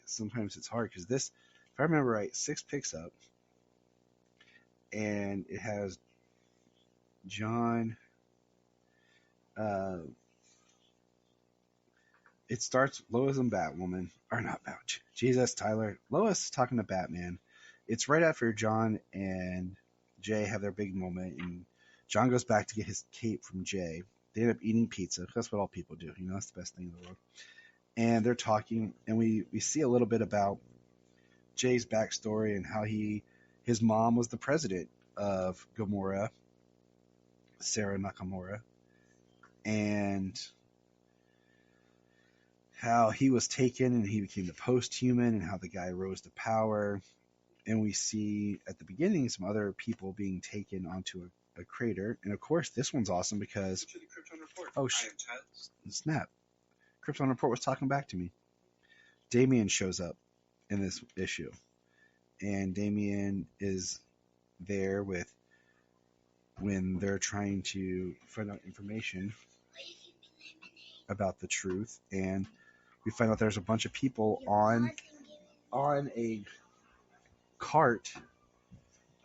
Sometimes it's hard because this, if I remember right, 6 picks up, and it has John. It starts Lois and Batwoman, or not Bat. Jesus, Tyler. Lois is talking to Batman. It's right after John and Jay have their big moment, and John goes back to get his cape from Jay. They end up eating pizza. That's what all people do. You know, that's the best thing in the world. And they're talking, and we see a little bit about Jay's backstory and how his mom was the president of Gamora, Sarah Nakamura, and how he was taken and he became the post-human and how the guy rose to power. And we see at the beginning some other people being taken onto a crater. And of course, this one's awesome because snap! Krypton Report was talking back to me. Damian shows up in this issue, and Damian is there when they're trying to find out information about the truth, and we find out there's a bunch of people on a cart,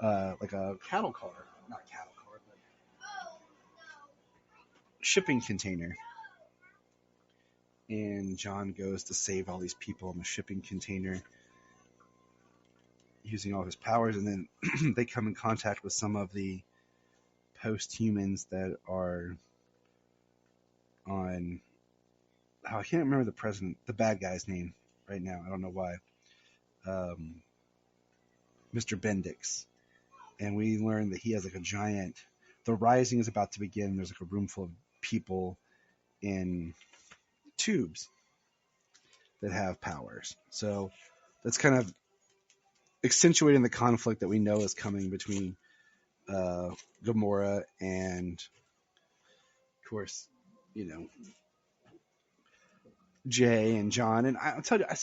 like a cattle car, not cattle car, but shipping container. And John goes to save all these people in the shipping container using all his powers, and then they come in contact with some of the post-humans that are on. Oh, I can't remember the bad guy's name right now. I don't know why. Mr. Bendix. And we learn that he has like a giant. The Rising is about to begin. There's like a room full of people in tubes that have powers. So that's kind of accentuating the conflict that we know is coming between Gamora and, of course, you know, Jay and John. And I'll tell you, I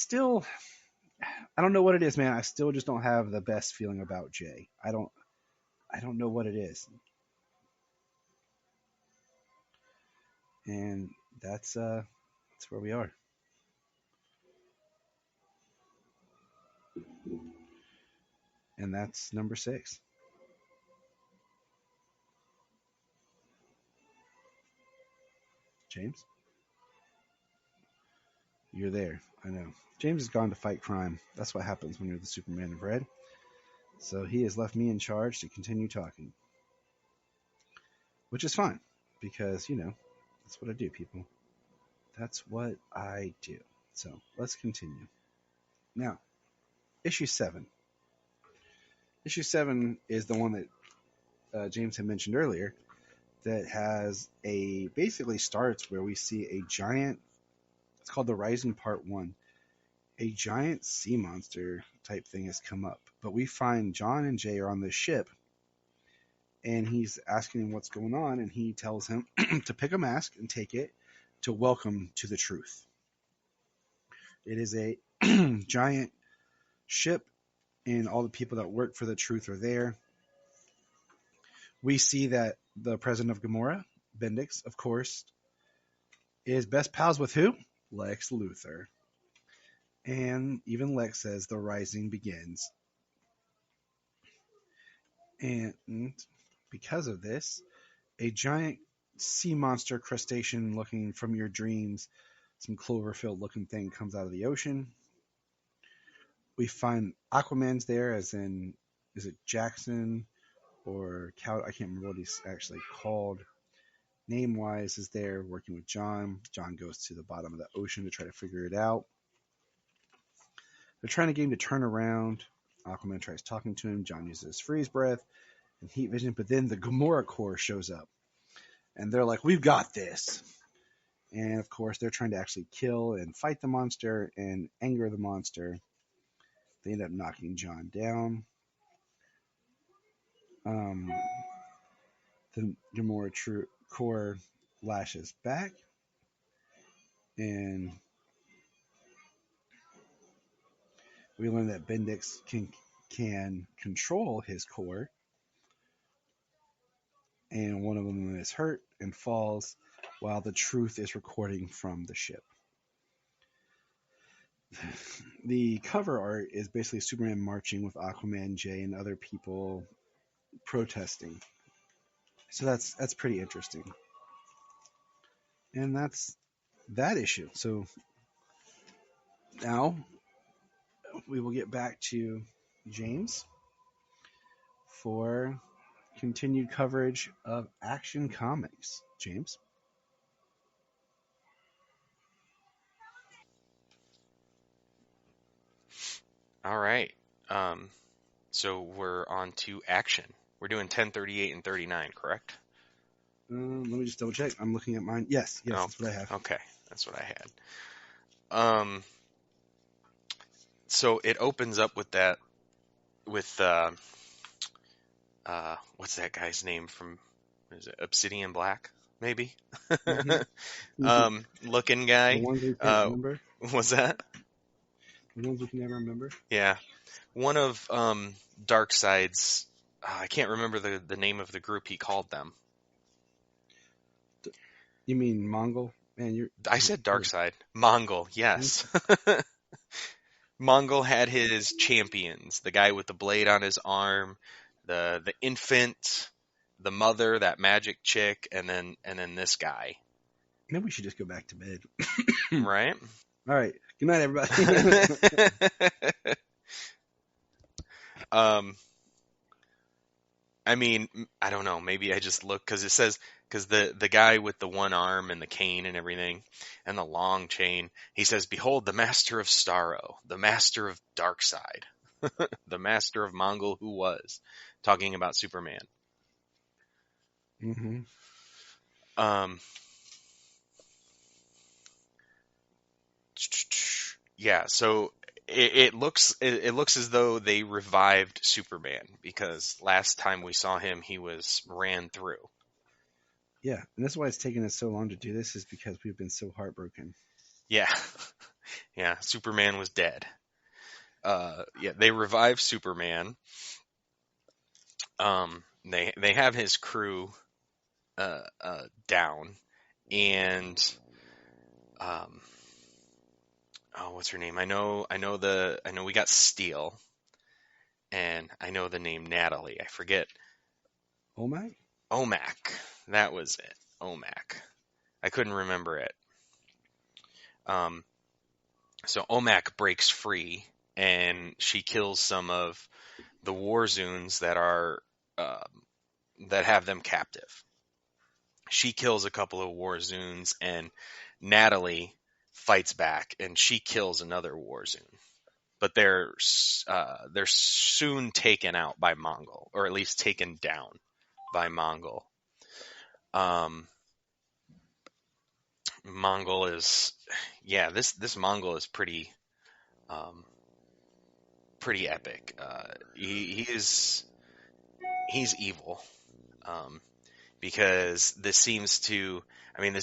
don't know what it is, man. I still just don't have the best feeling about Jay. I don't know what it is. And that's where we are. And that's number 6. James? You're there. I know. James has gone to fight crime. That's what happens when you're the Superman of Red. So he has left me in charge to continue talking. Which is fine. Because, you know, that's what I do, people. That's what I do. So let's continue. Now, issue 7. Issue 7 is the one that James had mentioned earlier. that has basically starts where we see a giant, it's called the Rising Part 1. A giant sea monster type thing has come up. But we find John and Jay are on this ship, and he's asking him what's going on, and he tells him to pick a mask and take it to welcome to the truth. It is a giant ship, and all the people that work for the truth are there. We see that the president of Gamora, Bendix, of course, is best pals with who? Lex Luthor. And even Lex says the rising begins. And because of this, a giant sea monster crustacean looking from your dreams, some Cloverfield looking thing comes out of the ocean. We find Aquaman's there, as in, is it Jackson or Cal? I can't remember what he's actually called. Name-wise is there working with John. John goes to the bottom of the ocean to try to figure it out. They're trying to get him to turn around. Aquaman tries talking to him. John uses his freeze breath and heat vision, but then the Gamora Corps shows up. And they're like, we've got this. And, of course, they're trying to actually kill and fight the monster and anger the monster. They end up knocking John down. The Gamora Corps lashes back. And we learn that Bendix can control his core. And one of them is hurt and falls while the truth is recording from the ship. The cover art is basically Superman marching with Aquaman, Jay, and other people protesting. So that's pretty interesting. And that's that issue. So now we will get back to James for continued coverage of Action Comics. James?
All right. So we're on to Action. We're doing 10, 38, and 39, correct?
Let me just double check. I'm looking at mine. Yes,
Oh,
that's what I have.
Okay, that's what I had. So it opens up with that, with what's that guy's name from? Is it Obsidian Black? Maybe. Looking guy.
The ones we can't remember.
What's that?
The ones we can never remember.
Yeah, one of Darkseid's. I can't remember the name of the group he called them.
You mean Mongol? Man,
I said Darkseid. Mongol, yes. Mongol had his champions. The guy with the blade on his arm, the infant, the mother, that magic chick, and then this guy.
Maybe we should just go back to bed.
Right?
All right. Good night, everybody.
I mean, I don't know. Maybe I just look because it says, because the guy with the one arm and the cane and everything and the long chain, he says, "Behold, the master of Starro, the master of Darkseid, the master of Mongol who was," talking about Superman.
Mm-hmm.
Yeah. So it looks as though they revived Superman, because last time we saw him, he was ran through.
Yeah, and that's why it's taken us so long to do this, is because we've been so heartbroken.
Yeah. Yeah, Superman was dead. Yeah, they revived Superman. They have his crew down, and what's her name? I know we got Steel, and I know the name Natalie. I forget. Omac. That was it. Omac. I couldn't remember it. So Omac breaks free, and she kills some of the Warzoons that are that have them captive. She kills a couple of Warzoons, and Natalie fights back, and she kills another Warzoon. But they're soon taken out by Mongol, or at least taken down by Mongol. Mongol is, yeah, this Mongol is pretty epic. He's evil, because this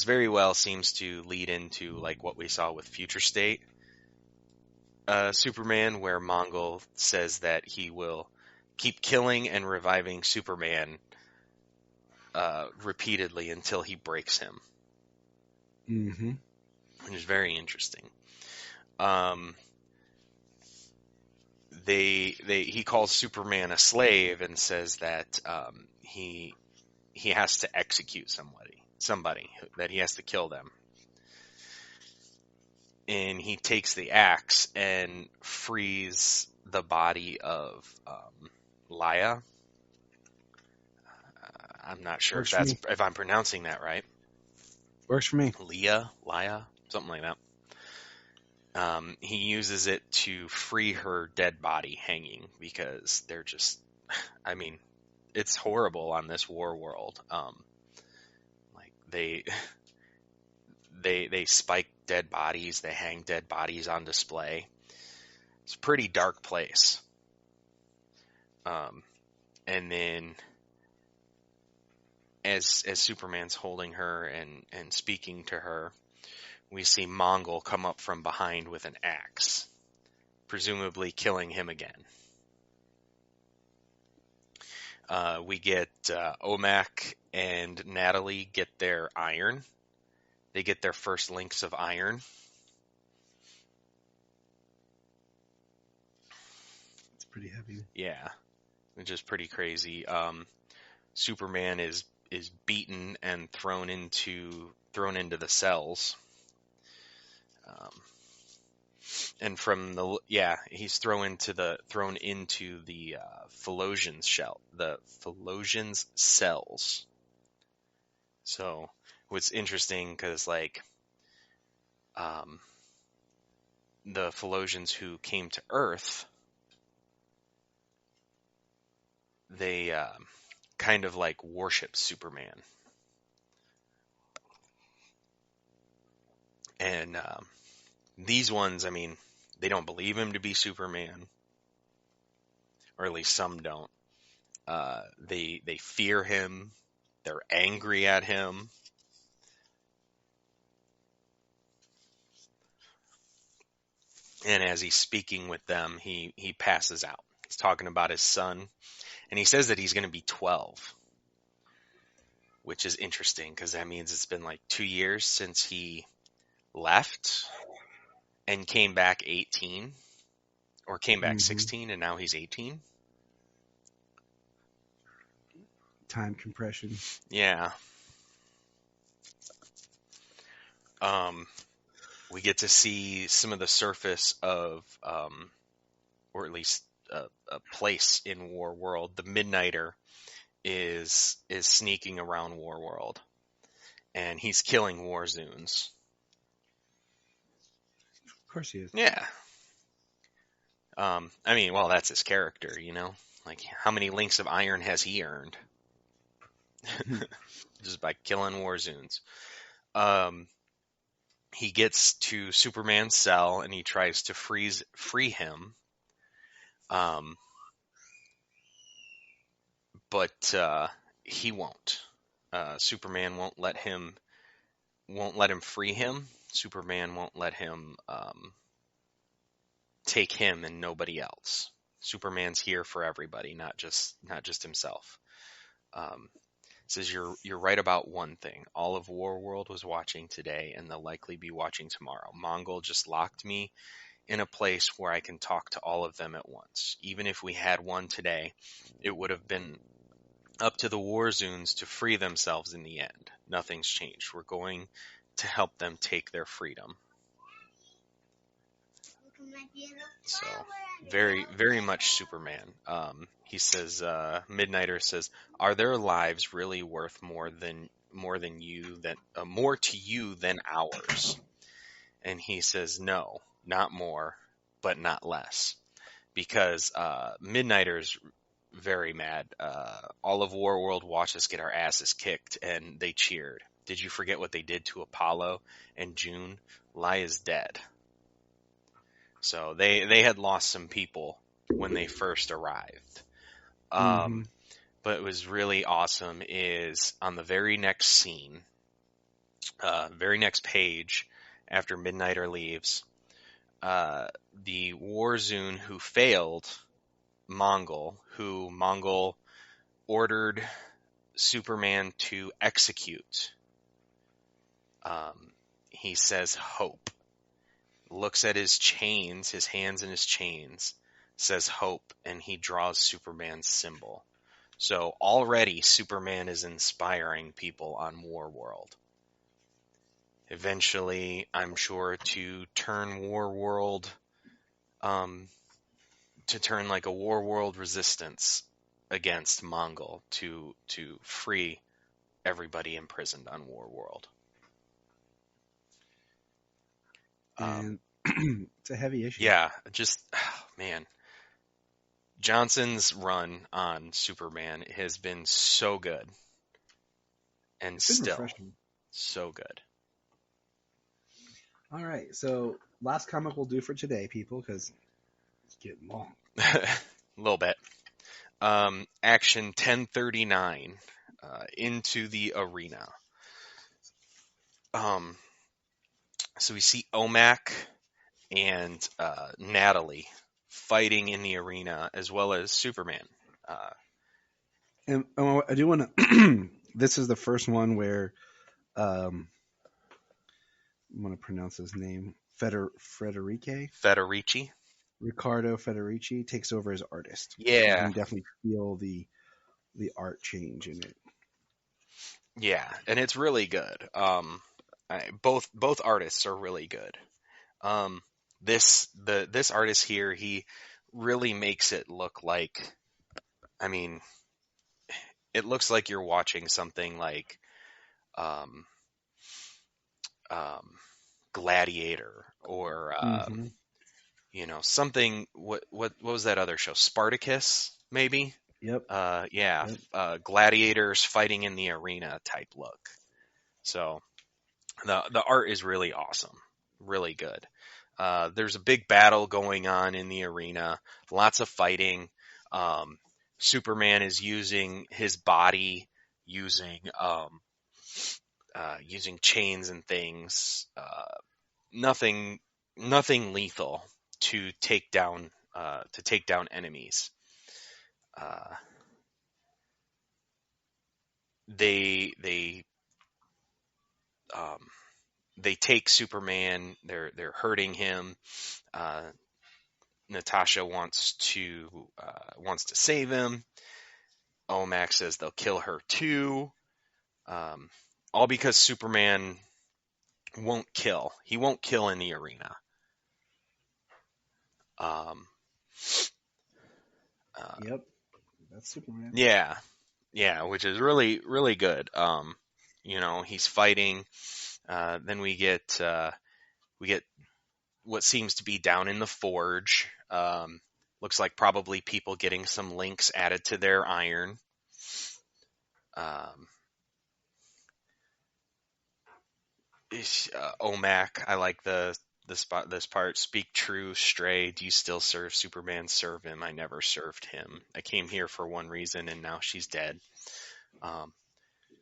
very well seems to lead into like what we saw with Future State Superman, where Mongol says that he will keep killing and reviving Superman repeatedly until he breaks him.
Mm-hmm.
Which is very interesting. He calls Superman a slave and says that he has to execute somebody that he has to kill them. And he takes the axe and frees the body of Laya. I'm not sure if I'm pronouncing that right.
Works for me.
Laya, something like that. He uses it to free her dead body hanging, because they're just, it's horrible on this war world. Like they spike dead bodies, they hang dead bodies on display. It's a pretty dark place. And then as Superman's holding her and speaking to her, we see Mongol come up from behind with an axe, presumably killing him again. We get Omak and Natalie get their iron. They get their first links of iron.
It's pretty heavy.
Yeah, which is pretty crazy. Superman is beaten and thrown into the cells. And he's thrown into the Phalosian's cells. So what's interesting, because the Phalosians who came to Earth, they kind of like worship Superman. And these ones, they don't believe him to be Superman, or at least some don't. They fear him. They're angry at him. And as he's speaking with them, he passes out. He's talking about his son, and he says that he's going to be 12, which is interesting, because that means it's been like 2 years since he left and came back 18, or came back 16, and now he's 18.
Time compression.
Yeah. We get to see some of the surface of, or at least a place in War World. The Midnighter is sneaking around War World, and he's killing Warzoons.
Of course he is.
Yeah. Well, that's his character, Like, how many links of iron has he earned? Just by killing Warzoons. He gets to Superman's cell and he tries to free him. But he won't. Superman won't let him free him. Superman won't let him take him and nobody else. Superman's here for everybody, not just himself. Says you're right about one thing. All of War World was watching today, and they'll likely be watching tomorrow. Mongol just locked me in a place where I can talk to all of them at once. Even if we had one today, it would have been up to the Warzoons to free themselves in the end. Nothing's changed. We're going to help them take their freedom. So, very, very much Superman. He says, Midnighter says, "Are their lives really worth more to you than ours?" And he says, "No, not more, but not less," because Midnighter's very mad. All of Warworld watched us get our asses kicked, and they cheered. Did you forget what they did to Apollo and June? Lie is dead. So they had lost some people when they first arrived. But it was really awesome is on the very next scene, very next page after Midnighter leaves, the Warzone who failed Mongol, who Mongol ordered Superman to execute. He says hope. Looks at his chains, his hands in his chains, says hope, and he draws Superman's symbol. So already Superman is inspiring people on Warworld. Eventually, I'm sure to turn Warworld, to turn like a Warworld resistance against Mongol to free everybody imprisoned on Warworld.
And it's a heavy issue.
Yeah, just, man. Johnson's run on Superman has been so good. And
It's been
still
refreshing.
so good.
All right, so last comic we'll do for today, people, because it's getting long.
A little bit. Action 1039, Into the Arena. So we see Omak and Natalie fighting in the arena, as well as Superman.
And I do want to. This is the first one where I'm going to pronounce his name. Federici. Riccardo Federici takes over as artist.
Yeah.
You can definitely feel the art change in it.
Yeah, and it's really good. Both artists are really good. This artist here, he really makes it look like, I mean, it looks like you're watching something like Gladiator or something. What was that other show? Spartacus, maybe.
Yep.
Yeah.
Yep.
Gladiators fighting in the arena type look. So the art is really awesome, really good. There's a big battle going on in the arena, lots of fighting. Superman is using his body, using chains and things. Nothing lethal to take down enemies. They take Superman. They're hurting him. Natasha wants to save him. Omak says they'll kill her too. All because Superman won't kill. He won't kill in the arena.
Yep. That's Superman.
Yeah, which is really, really good. He's fighting. Then we get what seems to be down in the forge. Looks like probably people getting some links added to their iron. Omak, I like this part. Speak true, stray. Do you still serve Superman? Serve him. I never served him. I came here for one reason, and now she's dead.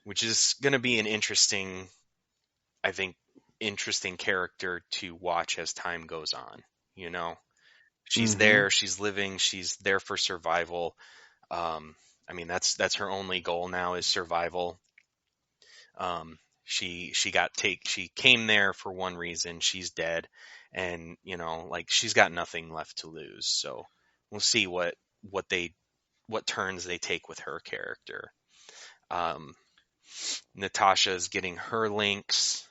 Which is going to be an interesting character to watch as time goes on. She's there, she's living, she's there for survival. That's her only goal now is survival. She came there for one reason, she's dead, and she's got nothing left to lose. So we'll see what turns they take with her character. Natasha's getting her links,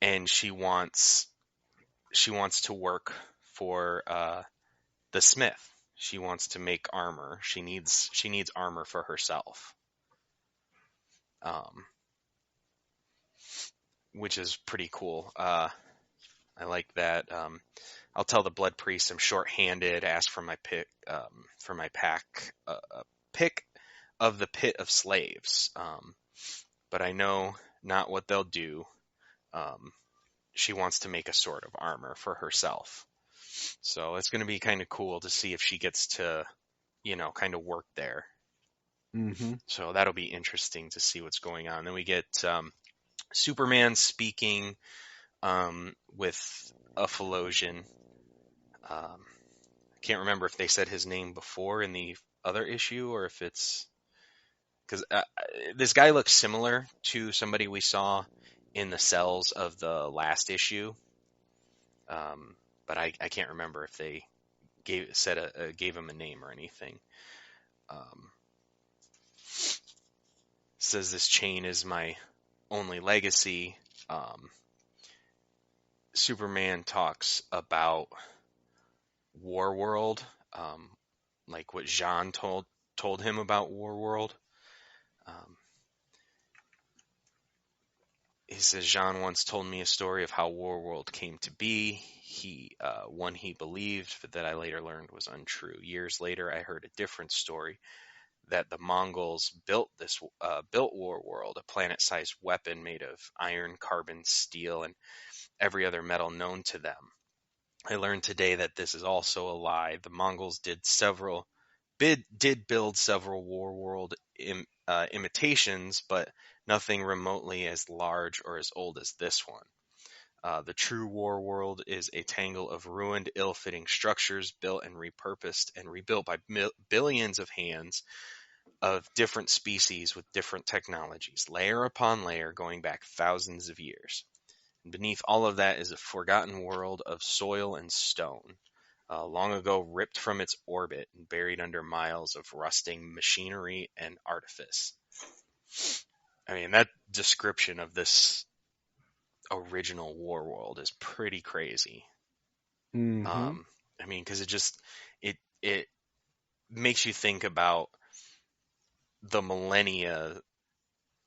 and she wants to work for the smith. She wants to make armor. She needs armor for herself, which is pretty cool. I like that. I'll tell the blood priest I'm short-handed. Ask for my pick pick of the pit of slaves. But I know not what they'll do. She wants to make a sort of armor for herself. So it's going to be kind of cool to see if she gets to, kind of work there.
Mm-hmm.
So that'll be interesting to see what's going on. Then we get Superman speaking with a Phalosian. Can't remember if they said his name before in the other issue or if it's because this guy looks similar to somebody we saw in the cells of the last issue, but I can't remember if they gave him a name or anything. Says this chain is my only legacy. Superman talks about Warworld, like what Jean told him about Warworld. He says, Jean once told me a story of how Warworld came to be. One he believed, but that I later learned was untrue. Years later, I heard a different story, that the Mongols built Warworld, a planet-sized weapon made of iron, carbon, steel, and every other metal known to them. I learned today that this is also a lie. The Mongols did build several Warworld imitations, but nothing remotely as large or as old as this one. The true Warworld is a tangle of ruined, ill-fitting structures built and repurposed and rebuilt by billions of hands of different species with different technologies, layer upon layer, going back thousands of years. And beneath all of that is a forgotten world of soil and stone, long ago ripped from its orbit and buried under miles of rusting machinery and artifice. I mean, that description of this original Warworld is pretty crazy.
Mm-hmm.
I mean, because it makes you think about the millennia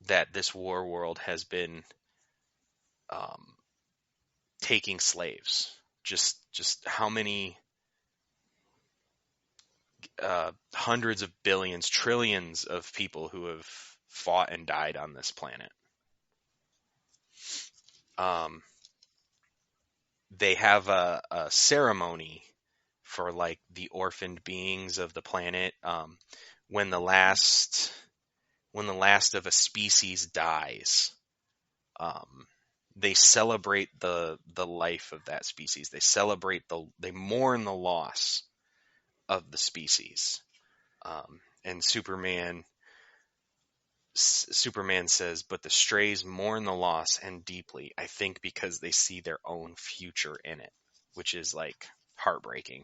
that this Warworld has been taking slaves. Just how many hundreds of billions, trillions of people who have fought and died on this planet. They have a ceremony for like the orphaned beings of the planet. When the last of a species dies, they celebrate the life of that species. They mourn the loss of the species. And Superman says, but the strays mourn the loss and deeply, I think because they see their own future in it, which is like heartbreaking.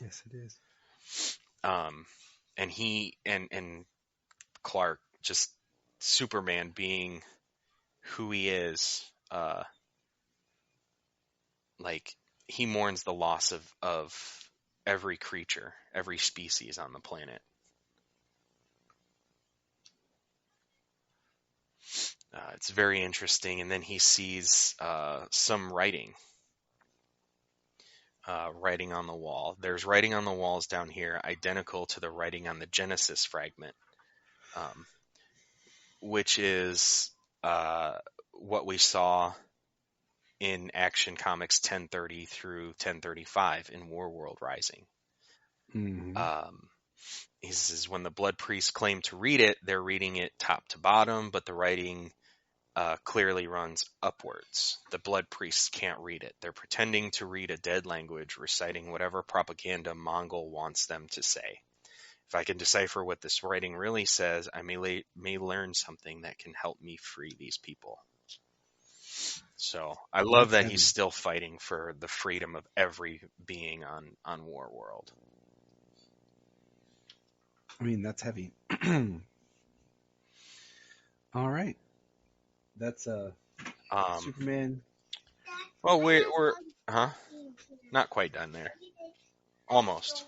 Yes, it is.
And he and Clark, just Superman being who he is, like he mourns the loss of every creature, every species on the planet. It's very interesting. And then he sees some writing on the wall. There's writing on the walls down here identical to the writing on the Genesis fragment, which is what we saw in Action Comics 1030 through 1035 in Warworld Rising.
Mm-hmm.
He says when the blood priests claim to read it, they're reading it top to bottom, but the writing clearly runs upwards. The blood priests can't read it. They're pretending to read a dead language, reciting whatever propaganda Mongol wants them to say. If I can decipher what this writing really says, I may learn something that can help me free these people. So I love that he's still fighting for the freedom of every being on Warworld.
I mean, that's heavy. All right. That's Superman.
Well, we're not quite done there. Almost.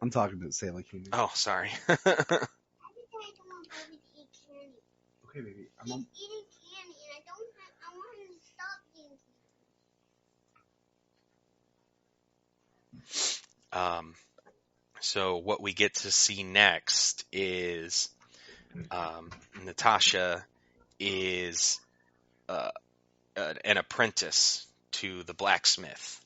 I'm talking about Sailor King.
Oh, sorry.
Okay, baby.
He's eating candy, and I want him to stop eating
So what we get to see next is Natasha is an apprentice to the blacksmith.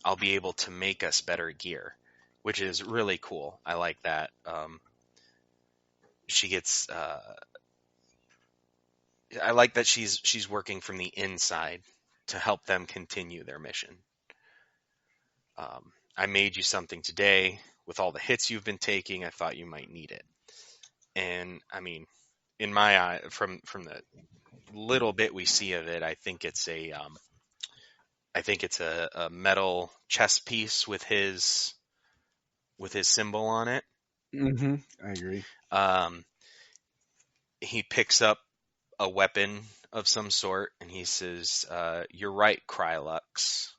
I'll be able to make us better gear, which is really cool. I like that. She gets. I like that she's working from the inside to help them continue their mission. I made you something today. With all the hits you've been taking, I thought you might need it. And I mean, in my eye, from the little bit we see of it, I think it's a metal chess piece with his symbol on it.
Mm-hmm. I agree.
He picks up a weapon of some sort, and he says, "You're right, Krylux.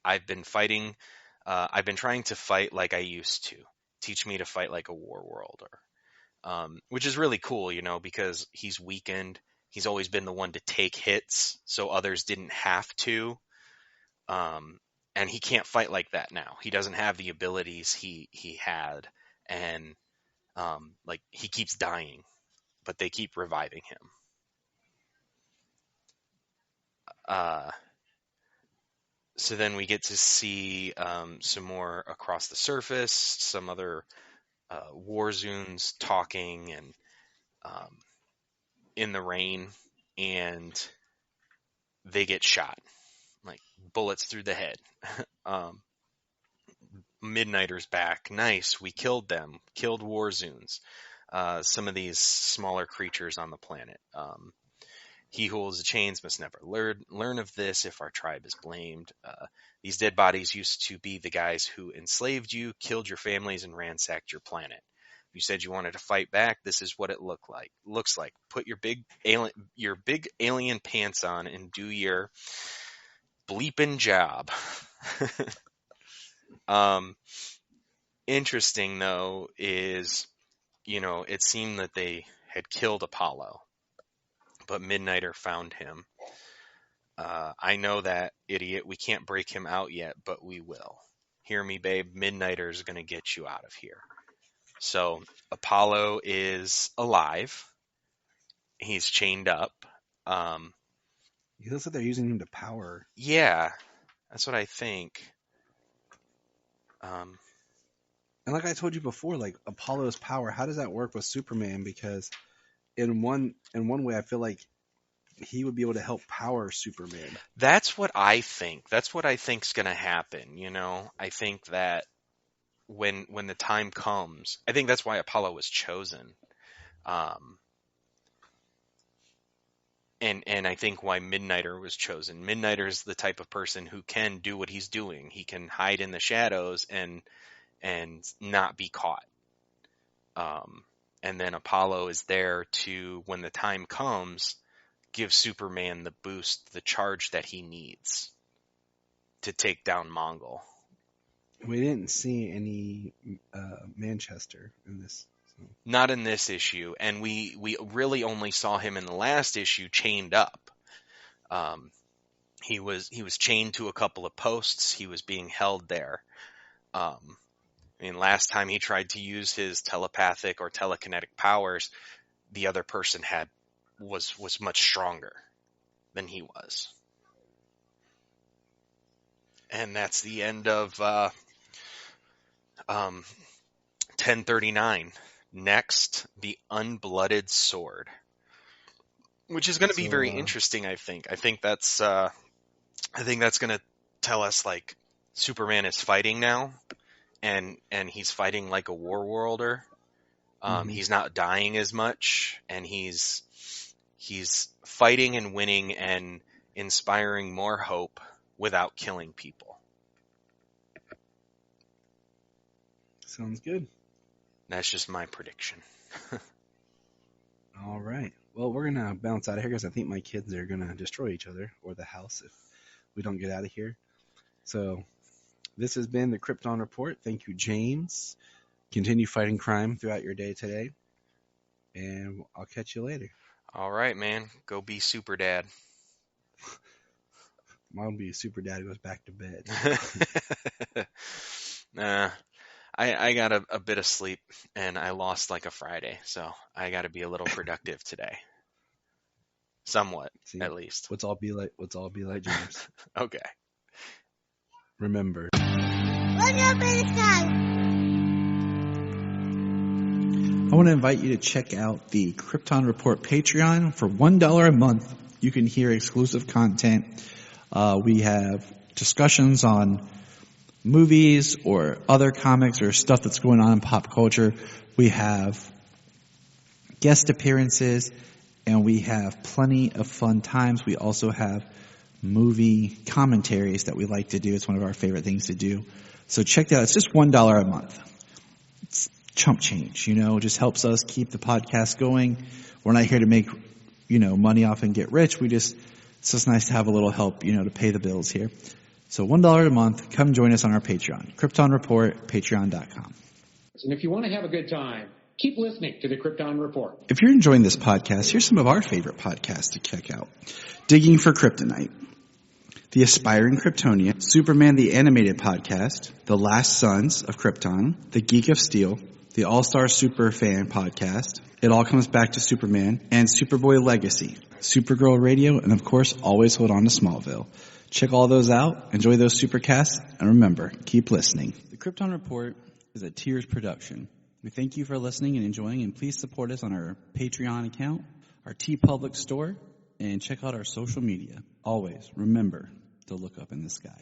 I've been fighting. I've been trying to fight like I used to. Teach me to fight like a war worlder." Which is really cool, because he's weakened. He's always been the one to take hits, so others didn't have to. And he can't fight like that now. He doesn't have the abilities he had, and he keeps dying, but they keep reviving him. So then we get to see some more across the surface, some other Warzoons talking and in the rain, and they get shot, like bullets through the head. Midnighter's back. Nice, we killed them. Killed Warzoons. Some of these smaller creatures on the planet. He who holds the chains must never learn of this if our tribe is blamed. These dead bodies used to be the guys who enslaved you, killed your families, and ransacked your planet. You said you wanted to fight back. This is what it looks like. Put your big alien pants on and do your bleeping job. Interesting though is, it seemed that they had killed Apollo, but Midnighter found him. I know that idiot. We can't break him out yet, but we will. Hear me, babe. Midnighter's going to get you out of here. So Apollo is alive. He's chained up.
He looks like they're using him to power.
Yeah, that's what I think.
And like I told you before, like Apollo's power, how does that work with Superman? Because in one way, I feel like he would be able to help power Superman.
That's what I think. That's what I think's going to happen. I think that when the time comes, I think that's why Apollo was chosen. And I think why Midnighter was chosen. Midnighter's the type of person who can do what he's doing. He can hide in the shadows and not be caught. And then Apollo is there to, when the time comes, give Superman the boost, the charge that he needs to take down Mongol.
We didn't see any Manchester in this. So.
Not in this issue, and we really only saw him in the last issue chained up. He was chained to a couple of posts. He was being held there. Last time he tried to use his telepathic or telekinetic powers, the other person was much stronger than he was. And that's the end of 1039. Next, the Unblooded Sword, which is going to be very interesting. I think that's going to tell us like Superman is fighting now, and he's fighting like a war worlder. He's not dying as much, and he's fighting and winning and inspiring more hope without killing people.
Sounds good.
That's just my prediction.
All right. Well, we're going to bounce out of here because I think my kids are going to destroy each other or the house if we don't get out of here. So this has been the Krypton Report. Thank you, James. Continue fighting crime throughout your day today.
and I'll catch you later.
All right, man. Go be super dad.
Mom be a super dad goes back to bed.
Nah, I got a bit of sleep, and I lost like a Friday, so I got to be a little productive today. Somewhat,
See,
at least.
Let's all be like James.
Okay.
Remember,
Look up in the sky.
I want to invite you to check out the Krypton Report Patreon. For $1 a month, you can hear exclusive content. We have discussions on movies or other comics or stuff that's going on in pop culture. We have guest appearances, and we have plenty of fun times. We also have movie commentaries that we like to do. It's one of our favorite things to do. So check that out. It's just $1 a month. It's chump change, it just helps us keep the podcast going. We're not here to make, money off and get rich. It's just nice to have a little help, to pay the bills here. So $1 a month, come join us on our Patreon. Krypton Report, patreon.com.
And if you want to have a good time, keep listening to the Krypton Report.
If you're enjoying this podcast, here's some of our favorite podcasts to check out. Digging for Kryptonite, The Aspiring Kryptonian, Superman the Animated Podcast, The Last Sons of Krypton, The Geek of Steel, the All-Star Superfan Podcast, It All Comes Back to Superman, and Superboy Legacy, Supergirl Radio, and of course, always hold on to Smallville. Check all those out, enjoy those supercasts, and remember, keep listening. The Krypton Report is a Tears production. We thank you for listening and enjoying, and please support us on our Patreon account, our TeePublic store, and check out our social media. Always remember to look up in the sky.